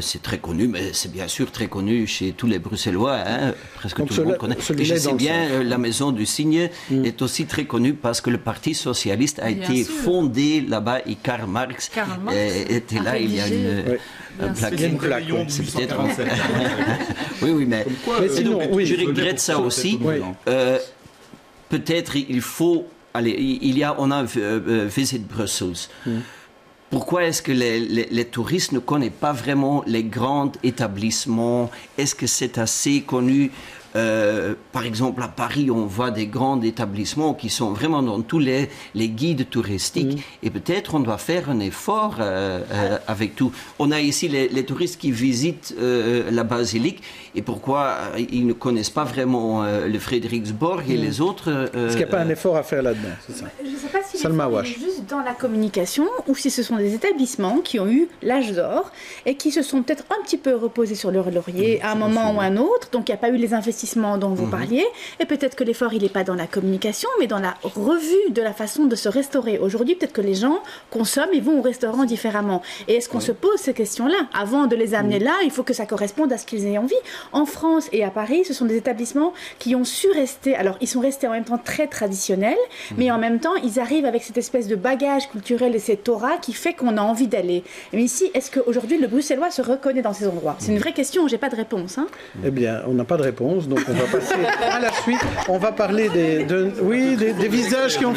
C'est très connu, mais c'est bien sûr très connu chez tous les Bruxellois. Hein? Presque tout le monde connaît. Et je sais bien, la Maison du Cygne est aussi très connue parce que le Parti socialiste a été fondé là-bas et Karl Marx était là. Il y a une plaque. C'est peut-être. Oui, mais sinon, je regrette ça aussi. Oui. Peut-être il faut. Allez, on a Visit Brussels. Pourquoi est-ce que les touristes ne connaissent pas vraiment les grands établissements? Est-ce que c'est assez connu? Par exemple, à Paris, on voit des grands établissements qui sont vraiment dans tous les guides touristiques. Et peut-être on doit faire un effort avec tout. On a ici les touristes qui visitent la basilique. Et pourquoi ils ne connaissent pas vraiment le Frederiksborg et les autres Est-ce qu'il n'y a pas un effort à faire là-dedans? C'est ça. Je ne sais pas si l'effort est juste dans la communication ou si ce sont des établissements qui ont eu l'âge d'or et qui se sont peut-être un petit peu reposés sur leur laurier à un moment ou à un autre. Donc il n'y a pas eu les investissements dont vous parliez. Et peut-être que l'effort, il n'est pas dans la communication, mais dans la revue de la façon de se restaurer. Aujourd'hui, peut-être que les gens consomment et vont au restaurant différemment. Et est-ce qu'on se pose ces questions-là? Avant de les amener là, il faut que ça corresponde à ce qu'ils aient envie. En France et à Paris, ce sont des établissements qui ont su rester. Alors, ils sont restés en même temps très traditionnels, mais en même temps, ils arrivent avec cette espèce de bagage culturel et cette aura qui fait qu'on a envie d'aller. Mais ici, est-ce qu'aujourd'hui, le Bruxellois se reconnaît dans ces endroits? C'est une vraie question, je n'ai pas de réponse. Hein. Eh bien, on n'a pas de réponse, donc on va passer à la suite. On va parler des visages qui ont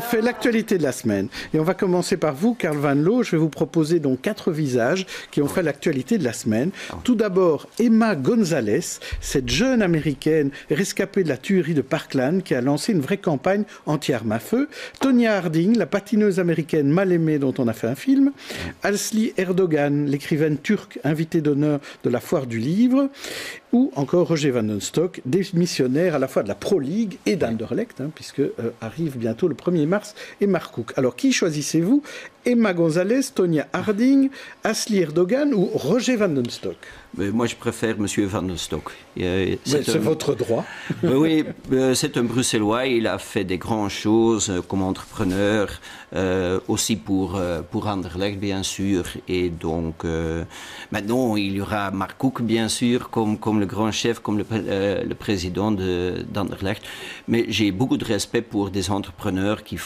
fait l'actualité de la semaine. Et on va commencer par vous, Karl Van Loo. Je vais vous proposer donc 4 visages qui ont fait l'actualité de la semaine. Tout d'abord, Emma Gonzalez, cette jeune américaine rescapée de la tuerie de Parkland qui a lancé une vraie campagne anti-armes à feu. Tonya Harding, la patineuse américaine mal aimée dont on a fait un film. Asli Erdogan, l'écrivaine turque invitée d'honneur de la Foire du Livre. Ou encore Roger Van den Stock, démissionnaire à la fois de la Pro League et d'Anderlecht, puisque arrive bientôt le 1er mars, et Mark Cook. Alors, qui choisissez-vous? Emma Gonzalez, Tonya Harding, Asli Erdogan ou Roger Van den Stock? Mais moi, je préfère M. Van den Stock. C'est votre droit. Oui, c'est un Bruxellois. Il a fait des grandes choses comme entrepreneur, aussi pour Anderlecht, bien sûr. Et donc, maintenant, il y aura Mark Cook, bien sûr, comme le grand chef, comme le président d'Anderlecht. Mais j'ai beaucoup de respect pour des entrepreneurs qui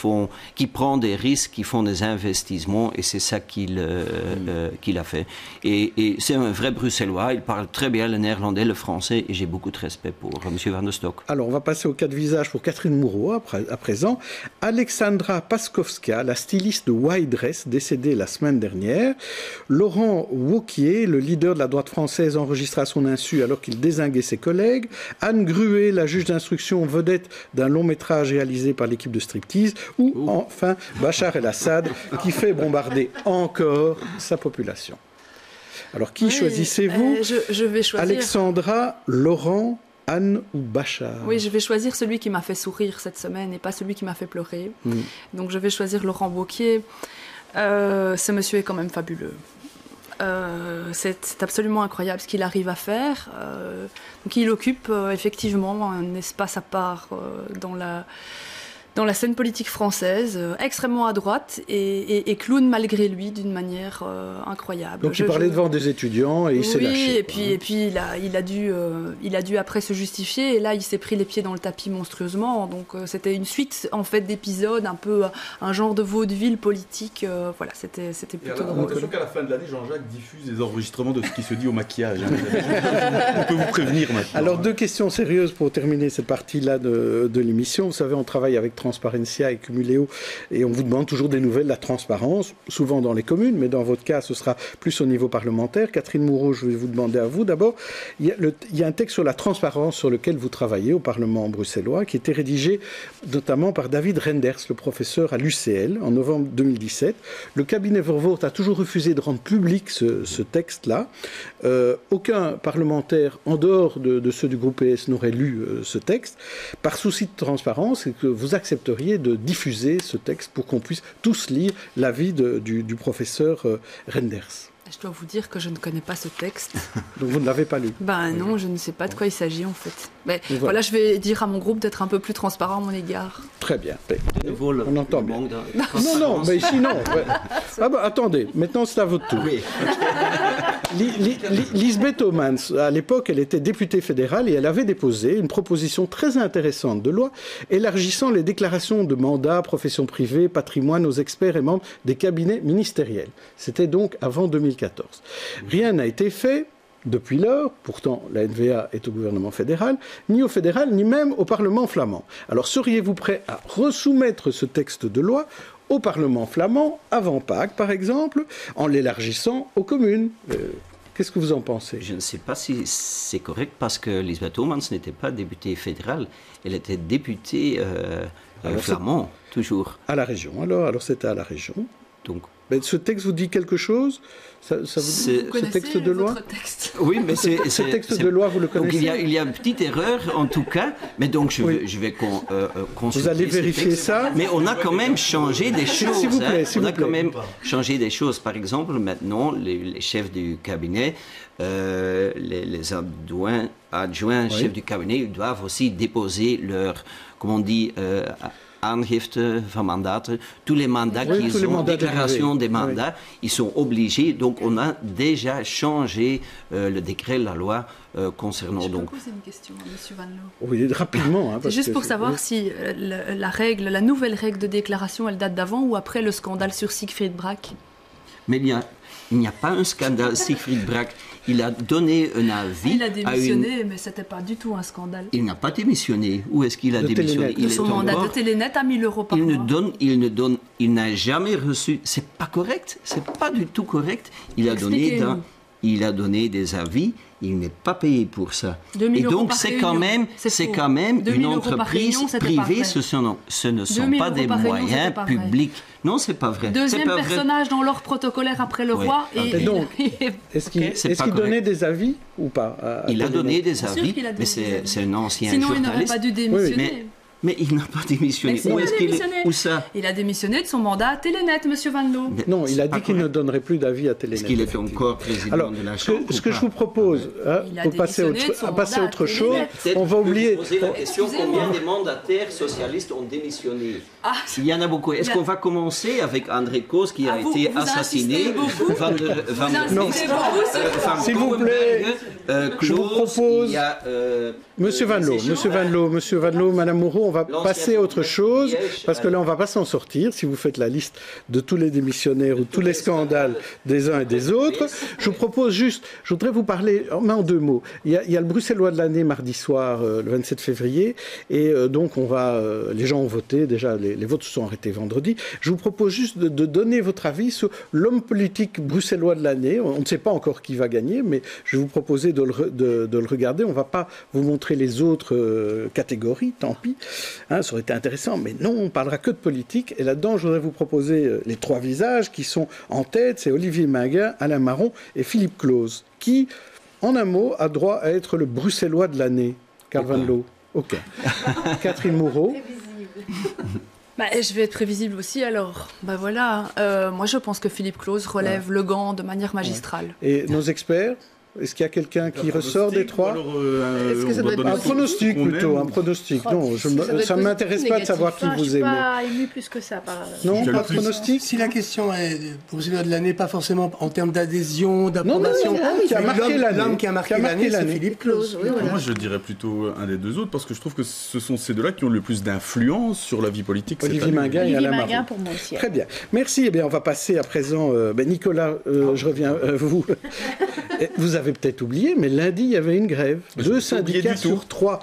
prennent des risques, qui font des investissements. Et c'est ça qu'il a fait. Et c'est un vrai Bruxellois. Il parle très bien le néerlandais, le français, et j'ai beaucoup de respect pour M. Van den Stock. Alors, on va passer aux 4 visages pour Catherine Moreau à présent. Alexandra Paskovska, la styliste de White Dress, décédée la semaine dernière. Laurent Wauquiez, le leader de la droite française, enregistré à son insu alors qu'il dézinguait ses collègues. Anne Gruet, la juge d'instruction vedette d'un long métrage réalisé par l'équipe de Striptease. Ou enfin, Bachar el-Assad, qui fait bombarder encore sa population. Alors, qui choisissez-vous? Je vais choisir... Alexandra, Laurent, Anne ou Bachar? Oui, je vais choisir celui qui m'a fait sourire cette semaine et pas celui qui m'a fait pleurer. Donc je vais choisir Laurent Wauquiez. Ce monsieur est quand même fabuleux. C'est absolument incroyable ce qu'il arrive à faire. Donc il occupe effectivement un espace à part dans la scène politique française, extrêmement à droite et clown malgré lui d'une manière incroyable. Donc il parlait devant des étudiants et il s'est lâché. Et puis il a dû après se justifier et là il s'est pris les pieds dans le tapis monstrueusement. Donc c'était une suite en fait d'épisodes, un peu un genre de vaudeville politique. Voilà, c'était plutôt drôle. J'ai l'impression qu'à la fin de l'année, Jean-Jacques diffuse des enregistrements de ce qui se dit au maquillage. On peut vous prévenir maintenant. Alors 2 questions sérieuses pour terminer cette partie-là de l'émission. Vous savez, on travaille avec Transparencia et Cumuléo et on vous demande toujours des nouvelles de la transparence, souvent dans les communes, mais dans votre cas, ce sera plus au niveau parlementaire. Catherine Moureau, je vais vous demander à vous d'abord. Il y a un texte sur la transparence sur lequel vous travaillez au Parlement bruxellois, qui était rédigé notamment par David Renders, le professeur à l'UCL, en novembre 2017. Le cabinet Vervoort a toujours refusé de rendre public ce texte-là. Aucun parlementaire, en dehors de ceux du groupe PS, n'aurait lu ce texte. Par souci de transparence, et que vous accepteriez de diffuser ce texte pour qu'on puisse tous lire l'avis du professeur Renders. Je dois vous dire que je ne connais pas ce texte. Donc vous ne l'avez pas lu? Non, je ne sais pas de quoi il s'agit en fait. Mais voilà, je vais dire à mon groupe d'être un peu plus transparent à mon égard. Très bien. On entend bien. Non, mais ici non. Ouais. Ah bah attendez, maintenant c'est à votre tour. Oui. Lisbeth Homans, à l'époque, elle était députée fédérale et elle avait déposé une proposition très intéressante de loi élargissant les déclarations de mandat, profession privée, patrimoine aux experts et membres des cabinets ministériels. C'était donc avant 2014. Rien n'a été fait depuis lors. Pourtant, la NVA est au gouvernement fédéral, ni au fédéral, ni même au Parlement flamand. Alors, seriez-vous prêt à resoumettre ce texte de loi au Parlement flamand, avant Pâques, par exemple, en l'élargissant aux communes? Qu'est-ce que vous en pensez? Je ne sais pas si c'est correct, parce que Lisbeth Homans n'était pas députée fédérale, elle était députée flamand, toujours. À la région, alors c'était à la région. Donc, mais ce texte vous dit quelque chose? Ça vous dit, ce texte de loi? Texte. Oui, mais ce texte de loi, vous le connaissez? Donc il y a une petite erreur, en tout cas, mais donc je vais consulter. Vous allez vérifier ça? Mais on a quand même changé des choses. S'il vous plaît, on a quand même changé des choses. Par exemple, maintenant, les chefs du cabinet, les adjoints chefs du cabinet, ils doivent aussi déposer leur, comment on dit, aangifte van mandaten, tous les mandats qu'ils ont, déclaration des mandats, ils sont obligés. Donc on a déjà changé le décret, la loi concernant. Je peux poser une question à M. Van Loo. Oui, rapidement. C'est juste pour savoir si la nouvelle règle de déclaration, elle date d'avant ou après le scandale sur Siegfried Brack. Mais il n'y a pas un scandale Siegfried Brack. Il a donné un avis. Il a démissionné, mais ce n'était pas du tout un scandale. Il n'a pas démissionné. Où est-ce qu'il a démissionné? Son mandat de Télénet à 1 000 € par mois. Il n'a jamais reçu. C'est pas correct. C'est pas du tout correct. Il a donné des avis. Il n'est pas payé pour ça. Et donc c'est quand même une entreprise privée. Ce ne sont pas des moyens publics. Non, c'est pas vrai. Deuxième personnage dans l'ordre protocolaire après le roi. Et donc, est-ce qu'il donnait des avis ou pas? Il a donné des avis, mais c'est un ancien journaliste. Sinon, il n'aurait pas dû démissionner. Mais il n'a pas démissionné. Où ça? Il a démissionné de son mandat à Télénet, M. Van Loo. Non, il a dit qu'il ne donnerait plus d'avis à Télénet. Est-ce qu'il est encore président de la Chambre? Ce que je vous propose, pour passer à autre chose, on va oublier... Poser la question, combien de mandataires socialistes ont démissionné? Il y en a beaucoup. Est-ce qu'on va commencer avec André Koos qui a été assassiné? S'il vous plaît, je vous propose... Monsieur Van Loo, Madame Moreau, on va passer à autre chose, parce que là, on ne va pas s'en sortir, si vous faites la liste de tous les démissionnaires ou tous les scandales des uns et des autres. Je vous propose juste, je voudrais vous parler, en 2 mots. Il y a le Bruxellois de l'année mardi soir, le 27 février, et donc les gens ont voté, déjà les votes se sont arrêtés vendredi. Je vous propose juste de donner votre avis sur l'homme politique bruxellois de l'année. On ne sait pas encore qui va gagner, mais je vais vous proposer de le regarder. On ne va pas vous montrer rajouterai les autres catégories, tant pis. Hein, ça aurait été intéressant, mais non, on ne parlera que de politique. Et là-dedans, je voudrais vous proposer les 3 visages qui sont en tête. C'est Olivier Minguin, Alain Marron et Philippe Claus, qui, en un mot, a droit à être le Bruxellois de l'année. Carl Van Loo. Ok. Catherine Moreau. Je vais être prévisible aussi, alors. Voilà. Moi, je pense que Philippe Claus relève le gant de manière magistrale. Et nos experts, est-ce qu'il y a quelqu'un qui ressort des 3? Est-ce que ça doit être un pronostic plutôt, un pronostic. Non, ça ne m'intéresse pas de savoir qui vous aimez. Je ne suis pas ému plus que ça. Non, pas de pronostic. Si la question est pour de l'année, pas forcément en termes d'adhésion, d'approbation, l'homme qui a marqué l'année, c'est Philippe Claus. Moi, je dirais plutôt un des 2 autres, parce que je trouve que ce sont ces 2-là qui ont le plus d'influence sur la vie politique. Olivier Minguin et Alain Marron. Olivier Minguin pour moi aussi. Très bien. Merci. Eh bien, on va passer à présent... Nicolas, je reviens à vous. Vous avez peut-être oublié, mais lundi, il y avait une grève. 2 syndicats sur 3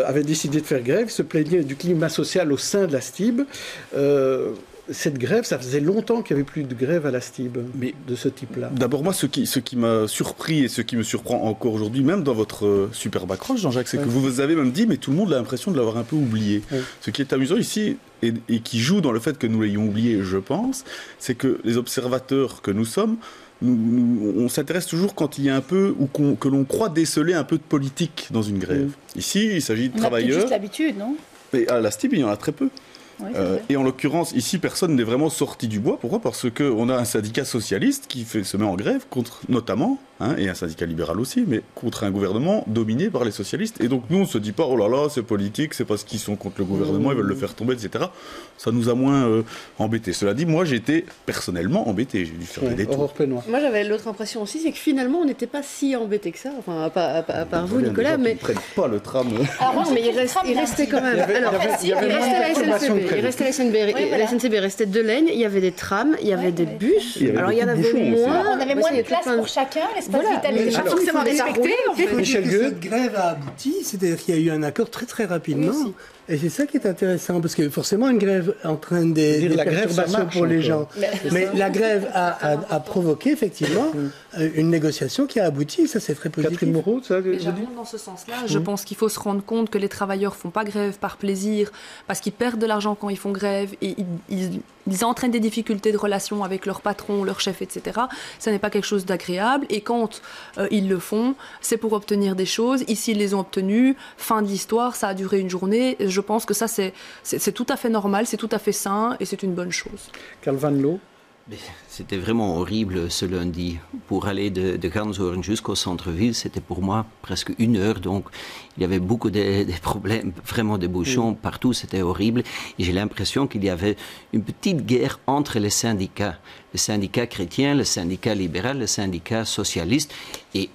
avaient décidé de faire grève, se plaignaient du climat social au sein de la STIB. Cette grève, ça faisait longtemps qu'il n'y avait plus de grève à la STIB de ce type-là. D'abord, moi, ce qui m'a surpris et ce qui me surprend encore aujourd'hui, même dans votre superbe accroche, Jean-Jacques, c'est que vous avez même dit, mais tout le monde a l'impression de l'avoir un peu oublié. Ce qui est amusant ici, et qui joue dans le fait que nous l'ayons oublié, je pense, c'est que les observateurs que nous sommes, on s'intéresse toujours quand il y a un peu, ou que l'on croit déceler un peu de politique dans une grève. Ici, il s'agit de travailleurs... On a juste l'habitude, non? Mais à la STIB, il y en a très peu. Oui, et en l'occurrence, ici, personne n'est vraiment sorti du bois. Pourquoi? Parce qu'on a un syndicat socialiste qui se met en grève contre, notamment, et un syndicat libéral aussi, mais contre un gouvernement dominé par les socialistes. Et donc nous, on ne se dit pas, oh là là, c'est politique, c'est parce qu'ils sont contre le gouvernement, ils veulent le faire tomber, etc. Ça nous a moins embêtés. Cela dit, moi, j'ai été personnellement embêté. J'ai dû faire des détours. Moi, j'avais l'autre impression aussi, c'est que finalement, on n'était pas si embêtés que ça. Enfin, pas par vous, Nicolas, mais... Ils ne prennent pas le tram. Alors non, mais il restait quand même... Il restait la SNCB. La SNCB restait de laine, il y a des trams, il y avait des bus. Alors il y en avait moins. On avait moins de place pour chacun, l'espace vital n'était pas forcément respecté. Michel Gueux, cette grève a abouti, c'est-à-dire qu'il y a eu un accord très très rapidement. Et c'est ça qui est intéressant, parce que forcément, une grève entraîne des perturbations pour les gens. Mais la grève a provoqué, effectivement, une négociation qui a abouti, ça c'est très positif. Catherine Moreau, ça j'abonde dans ce sens-là. Je pense qu'il faut se rendre compte que les travailleurs ne font pas grève par plaisir, parce qu'ils perdent de l'argent quand ils font grève, et ils entraînent des difficultés de relation avec leur patron, leur chef, etc. Ça n'est pas quelque chose d'agréable, et quand ils le font, c'est pour obtenir des choses. Ici, ils les ont obtenues, fin de l'histoire, ça a duré une journée. Je pense que ça, c'est tout à fait normal, c'est tout à fait sain, et c'est une bonne chose. Carl Van Loo. C'était vraiment horrible ce lundi. Pour aller de Ganshoorn jusqu'au centre-ville, c'était pour moi presque 1 heure. Donc, il y avait beaucoup de problèmes, vraiment des bouchons partout. C'était horrible. Et j'ai l'impression qu'il y avait une petite guerre entre les syndicats. Le syndicat chrétien, le syndicat libéral, le syndicat socialiste. Et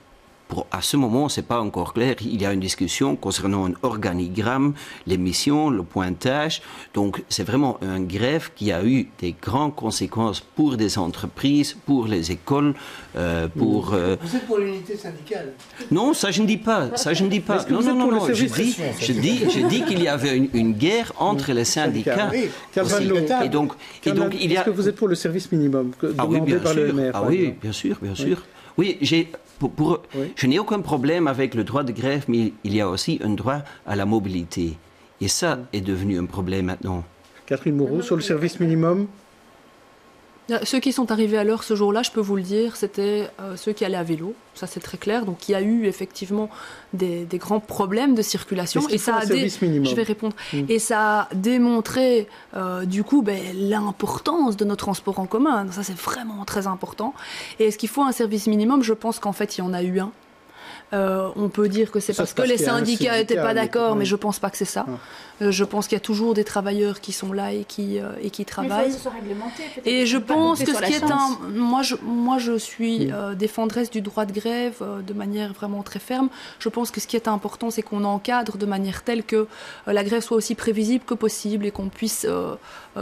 à ce moment, ce n'est pas encore clair. Il y a une discussion concernant un organigramme, les missions, le pointage. Donc, c'est vraiment une grève qui a eu des grandes conséquences pour des entreprises, pour les écoles, pour... Vous êtes pour l'unité syndicale? Non, ça je ne dis pas. Ça je ne dis pas. Non. Je dis qu'il y avait une guerre entre les syndicats. Oui. Et donc, il y a... Est-ce que vous êtes pour le service minimum demandé par le maire? Ah oui, bien sûr. Oui, je n'ai aucun problème avec le droit de grève, mais il y a aussi un droit à la mobilité. Et ça est devenu un problème maintenant. Catherine Moreau, sur le service minimum? Ceux qui sont arrivés à l'heure ce jour-là, je peux vous le dire, c'était ceux qui allaient à vélo. Ça, c'est très clair. Donc, il y a eu effectivement des grands problèmes de circulation. Et ça a je vais répondre. Et ça a démontré, du coup, l'importance de nos transports en commun. Ça, c'est vraiment très important. Et est-ce qu'il faut un service minimum? Je pense qu'en fait, il y en a eu un. On peut dire que c'est parce que les syndicats n'étaient pas d'accord, mais je ne pense pas que c'est ça. Je pense qu'il y a toujours des travailleurs qui sont là et qui travaillent. Mais il faut se réglementer, peut-être. Et je pense que ce qui est moi je suis défendresse du droit de grève de manière vraiment très ferme. Je pense que ce qui est important, c'est qu'on encadre de manière telle que la grève soit aussi prévisible que possible et qu'on puisse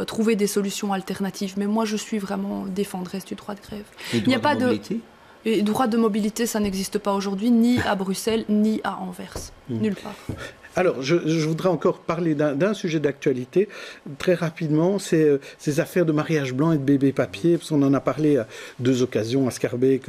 trouver des solutions alternatives. Mais moi, je suis vraiment défendresse du droit de grève. Il n'y a pas de... Et droit de mobilité, ça n'existe pas aujourd'hui, ni à Bruxelles, ni à Anvers. Nulle part. Alors, je voudrais encore parler d'un sujet d'actualité, très rapidement, c'est ces affaires de mariage blanc et de bébé papier, parce qu'on en a parlé à 2 occasions, à Schaerbeek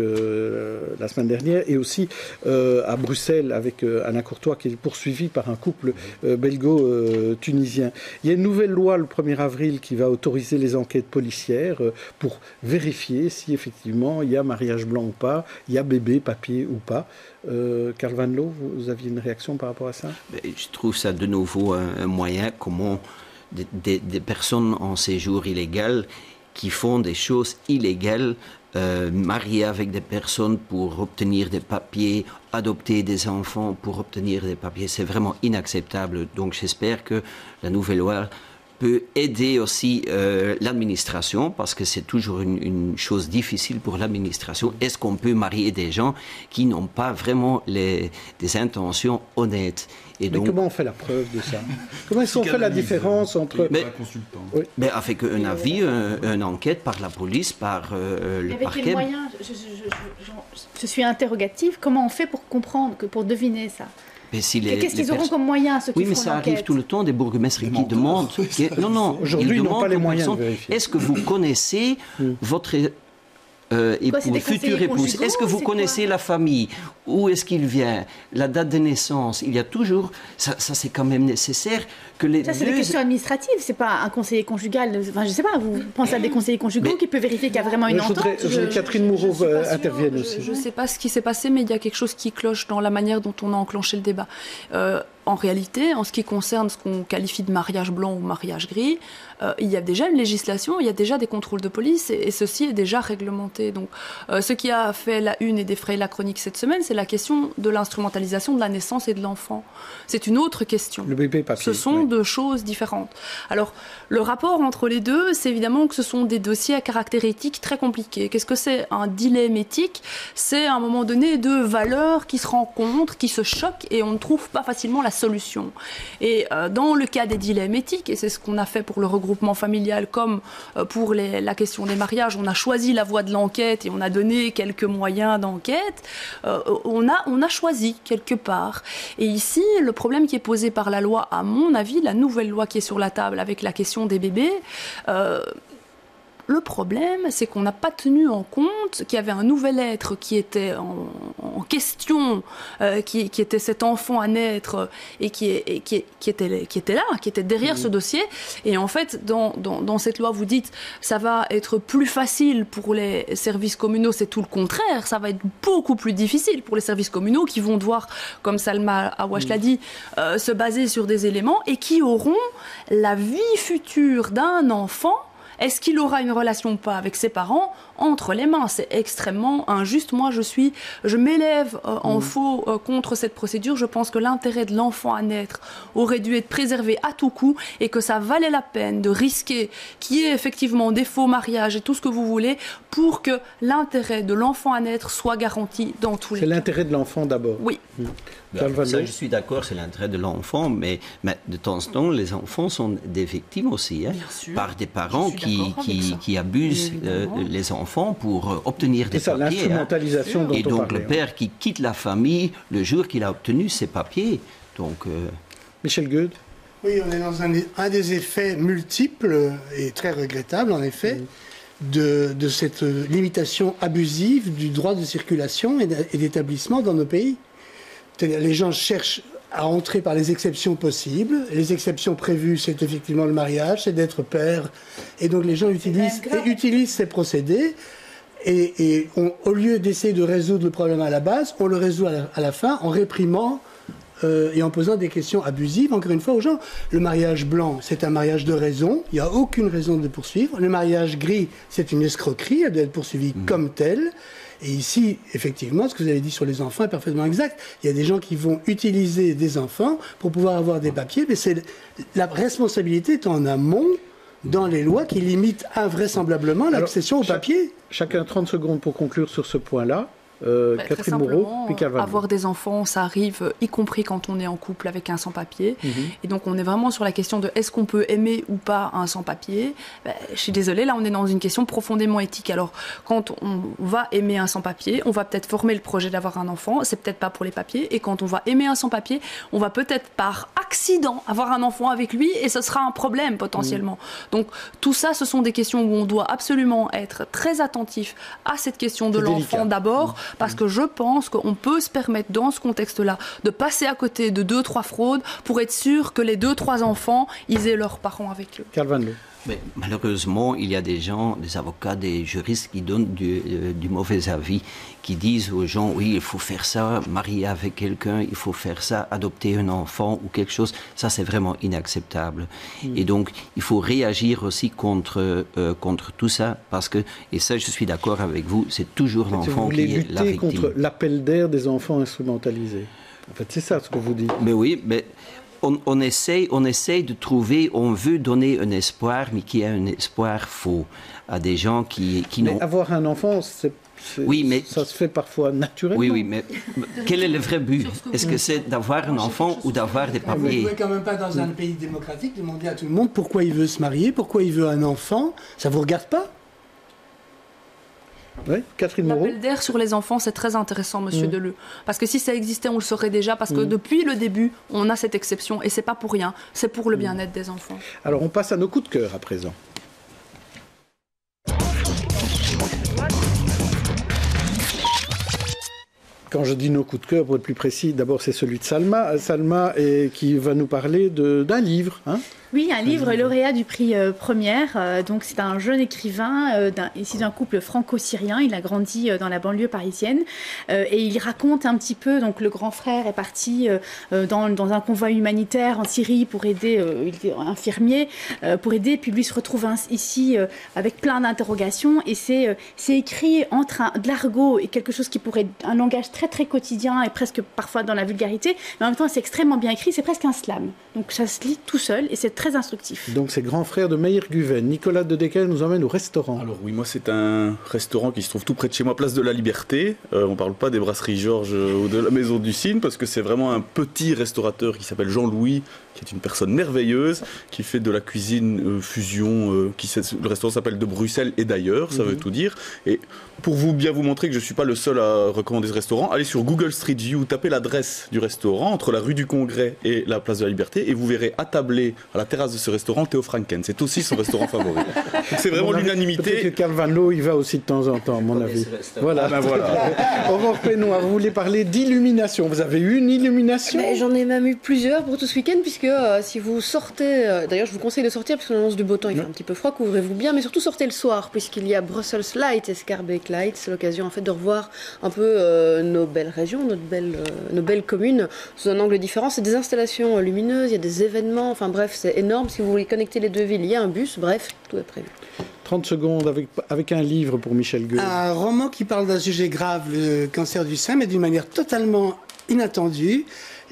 la semaine dernière, et aussi à Bruxelles, avec Alain Courtois, qui est poursuivi par un couple belgo-tunisien. Il y a une nouvelle loi le 1er avril qui va autoriser les enquêtes policières pour vérifier si effectivement il y a mariage blanc ou pas, il y a bébé papier ou pas. Karl Van Loo, vous aviez une réaction par rapport à ça? Je trouve ça de nouveau un moyen comment des personnes en séjour illégal qui font des choses illégales, marier avec des personnes pour obtenir des papiers, adopter des enfants pour obtenir des papiers, c'est vraiment inacceptable. Donc j'espère que la nouvelle loi peut aider aussi l'administration, parce que c'est toujours une chose difficile pour l'administration. Est-ce qu'on peut marier des gens qui n'ont pas vraiment des intentions honnêtes? Et donc, comment on fait la preuve de ça? Comment est-ce qu'on fait la différence entre... Mais avec un avis, une enquête par la police, par le parquet. Avec quels moyens? Je suis interrogative. Comment on fait pour comprendre, pour deviner ça? Qu'est-ce qu'ils auront comme moyens, ceux qui font l'enquête? Oui, mais ça arrive tout le temps, des bourgmestres qui demandent... Non, aujourd'hui, ils n'ont pas les moyens de vérifier. Est-ce que vous connaissez votre future épouse? Est-ce que vous connaissez la famille? Où est-ce qu'il vient? La date de naissance? Il y a toujours... Ça c'est quand même nécessaire que les... Ça, c'est des questions administratives. C'est pas un conseiller conjugal. Enfin, je sais pas, vous pensez à des conseillers conjugaux qui peuvent vérifier qu'il y a vraiment une entente? Catherine Moreau intervienne aussi. Je ne sais pas ce qui s'est passé, mais il y a quelque chose qui cloche dans la manière dont on a enclenché le débat. En réalité, en ce qui concerne ce qu'on qualifie de mariage blanc ou mariage gris, il y a déjà une législation, il y a déjà des contrôles de police et ceci est déjà réglementé. Donc, ce qui a fait la une et défrayé la chronique cette semaine, c'est la question de l'instrumentalisation de la naissance et de l'enfant. C'est une autre question. Le bébé papier. Ce sont deux choses différentes. Alors, le rapport entre les deux, c'est évidemment que ce sont des dossiers à caractère éthique très compliqués. Qu'est-ce que c'est un dilemme éthique? C'est à un moment donné deux valeurs qui se rencontrent, qui se choquent et on ne trouve pas facilement la solution. Et dans le cas des dilemmes éthiques, et c'est ce qu'on a fait pour le regroupement familial comme pour la question des mariages, on a choisi la voie de l'enquête et on a donné quelques moyens d'enquête, on a choisi quelque part. Et ici, le problème qui est posé par la loi, à mon avis, la nouvelle loi qui est sur la table avec la question des bébés, le problème, c'est qu'on n'a pas tenu en compte qu'il y avait un nouvel être qui était en question, qui était cet enfant à naître et qui était là, qui était derrière ce dossier. Et en fait, dans cette loi, vous dites ça va être plus facile pour les services communaux. C'est tout le contraire. Ça va être beaucoup plus difficile pour les services communaux qui vont devoir, comme Salma Awash l'a dit, se baser sur des éléments et qui auront la vie future d'un enfant. Est-ce qu'il aura une relation ou pas avec ses parents entre les mains? C'est extrêmement injuste. Moi, je m'élève en faux contre cette procédure. Je pense que l'intérêt de l'enfant à naître aurait dû être préservé à tout coup et que ça valait la peine de risquer qu'il y ait effectivement des faux mariages et tout ce que vous voulez pour que l'intérêt de l'enfant à naître soit garanti dans tous les cas. C'est l'intérêt de l'enfant d'abord. Oui. Ça, je suis d'accord, c'est l'intérêt de l'enfant, mais de temps en temps, les enfants sont des victimes aussi, par des parents qui abusent les enfants pour obtenir des papiers. L'instrumentalisation dont et on donc parlait, le père qui quitte la famille le jour qu'il a obtenu ses papiers. Donc, Michel Goede. Oui, on est dans un des effets multiples et très regrettables, en effet, de cette limitation abusive du droit de circulation et d'établissement dans nos pays. Les gens cherchent à entrer par les exceptions possibles. Les exceptions prévues, c'est effectivement le mariage, c'est d'être père. Et donc les gens utilisent ces procédés. Et au lieu d'essayer de résoudre le problème à la base, on le résout à la fin en réprimant et en posant des questions abusives, encore une fois, aux gens. Le mariage blanc, c'est un mariage de raison. Il n'y a aucune raison de le poursuivre. Le mariage gris, c'est une escroquerie. Elle doit être poursuivie comme telle. Et ici, effectivement, ce que vous avez dit sur les enfants est parfaitement exact. Il y a des gens qui vont utiliser des enfants pour pouvoir avoir des papiers, mais la responsabilité est en amont dans les lois qui limitent invraisemblablement l'accession aux papiers. Chacun 30 secondes pour conclure sur ce point-là. Catherine Moreau, puis Calvano. Avoir des enfants, ça arrive, y compris quand on est en couple avec un sans-papier. Et donc, on est vraiment sur la question de est-ce qu'on peut aimer ou pas un sans-papier. Je suis désolée, là, on est dans une question profondément éthique. Alors, quand on va aimer un sans-papier, on va peut-être former le projet d'avoir un enfant, c'est peut-être pas pour les papiers. Et quand on va aimer un sans-papier, on va peut-être par accident avoir un enfant avec lui et ce sera un problème potentiellement. Donc, tout ça, ce sont des questions où on doit absolument être très attentif à cette question de l'enfant d'abord, parce que je pense qu'on peut se permettre dans ce contexte-là de passer à côté de 2-3 fraudes pour être sûr que les 2-3 enfants, ils aient leurs parents avec eux. Calvano. Mais malheureusement, il y a des gens, des avocats, des juristes qui donnent du mauvais avis, qui disent aux gens, oui, il faut faire ça, marier avec quelqu'un, il faut faire ça, adopter un enfant ou quelque chose. Ça, c'est vraiment inacceptable. Et donc, il faut réagir aussi contre tout ça, parce que, et ça, je suis d'accord avec vous, c'est toujours l'enfant qui est la victime. Vous voulez lutter contre l'appel d'air des enfants instrumentalisés. En fait, c'est ça ce que vous dites. Mais oui, mais... On essaye de trouver, on veut donner un espoir, mais qui est un espoir faux à des gens qui n'ont... Mais avoir un enfant, oui, mais ça se fait parfois naturellement. Oui, mais quel est le vrai but? Est-ce que c'est d'avoir un enfant ou d'avoir des papiers? Vous ne pouvez quand même pas, dans un pays démocratique, demander à tout le monde pourquoi il veut se marier, pourquoi il veut un enfant. Ça ne vous regarde pas? Oui, Catherine Moreau. L'appel d'air sur les enfants, c'est très intéressant, monsieur Deleu. Parce que si ça existait, on le saurait déjà. Parce que depuis le début, on a cette exception. Et c'est pas pour rien. C'est pour le bien-être des enfants. Alors, on passe à nos coups de cœur à présent. Quand je dis nos coups de cœur, pour être plus précis, d'abord c'est celui de Salma. Salma qui va nous parler d'un livre. Hein. Oui, un livre lauréat du prix Première. Donc c'est un jeune écrivain issu d'un couple franco-syrien. Il a grandi dans la banlieue parisienne et il raconte un petit peu. Donc le grand frère est parti dans un convoi humanitaire en Syrie pour aider, il était infirmier, pour aider. Puis lui se retrouve ici avec plein d'interrogations et c'est écrit entre de l'argot et quelque chose qui pourrait être un langage très très quotidien et presque parfois dans la vulgarité. Mais en même temps c'est extrêmement bien écrit. C'est presque un slam. Donc ça se lit tout seul et c'est très instructif. Donc c'est grand frère de Meir Guven. Nicolas de Decker nous emmène au restaurant. Alors oui, moi c'est un restaurant qui se trouve tout près de chez moi, place de la Liberté. On ne parle pas des brasseries Georges ou de la Maison du Cygne, parce que c'est vraiment un petit restaurateur qui s'appelle Jean-Louis, qui est une personne merveilleuse, qui fait de la cuisine fusion. Le restaurant s'appelle De Bruxelles et d'ailleurs, ça veut tout dire. Et pour bien vous montrer que je ne suis pas le seul à recommander ce restaurant, allez sur Google Street View, tapez l'adresse du restaurant entre la rue du Congrès et la place de la Liberté et vous verrez attablé à la terrasse de ce restaurant Théo Franken. C'est aussi son restaurant favori. Donc c'est vraiment l'unanimité. Peut-être que Calvano y va aussi de temps en temps, à mon avis. Voilà. Aurore Pénois, vous voulez parler d'illumination. Vous avez eu une illumination? J'en ai même eu plusieurs pour tout ce week-end, puisque si vous sortez, d'ailleurs je vous conseille de sortir, parce qu'on annonce du beau temps, il fait un petit peu froid, couvrez-vous bien, mais surtout sortez le soir, puisqu'il y a Brussels Light et Schaerbeek Light. C'est l'occasion en fait de revoir un peu nos belles régions, nos belles communes sous un angle différent. C'est des installations lumineuses, il y a des événements, enfin bref, c'est énorme. Si vous voulez connecter les deux villes, il y a un bus, bref, tout est prévu. 30 secondes avec un livre pour Michel Gueux. Un roman qui parle d'un sujet grave, le cancer du sein, mais d'une manière totalement inattendue.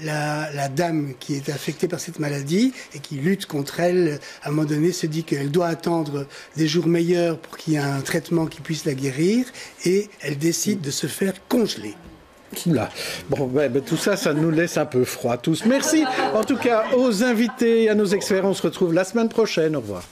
La dame qui est affectée par cette maladie et qui lutte contre elle, à un moment donné, se dit qu'elle doit attendre des jours meilleurs pour qu'il y ait un traitement qui puisse la guérir, et elle décide de se faire congeler. Là. Bon, tout ça, ça nous laisse un peu froid tous. Merci en tout cas aux invités et à nos experts. On se retrouve la semaine prochaine. Au revoir.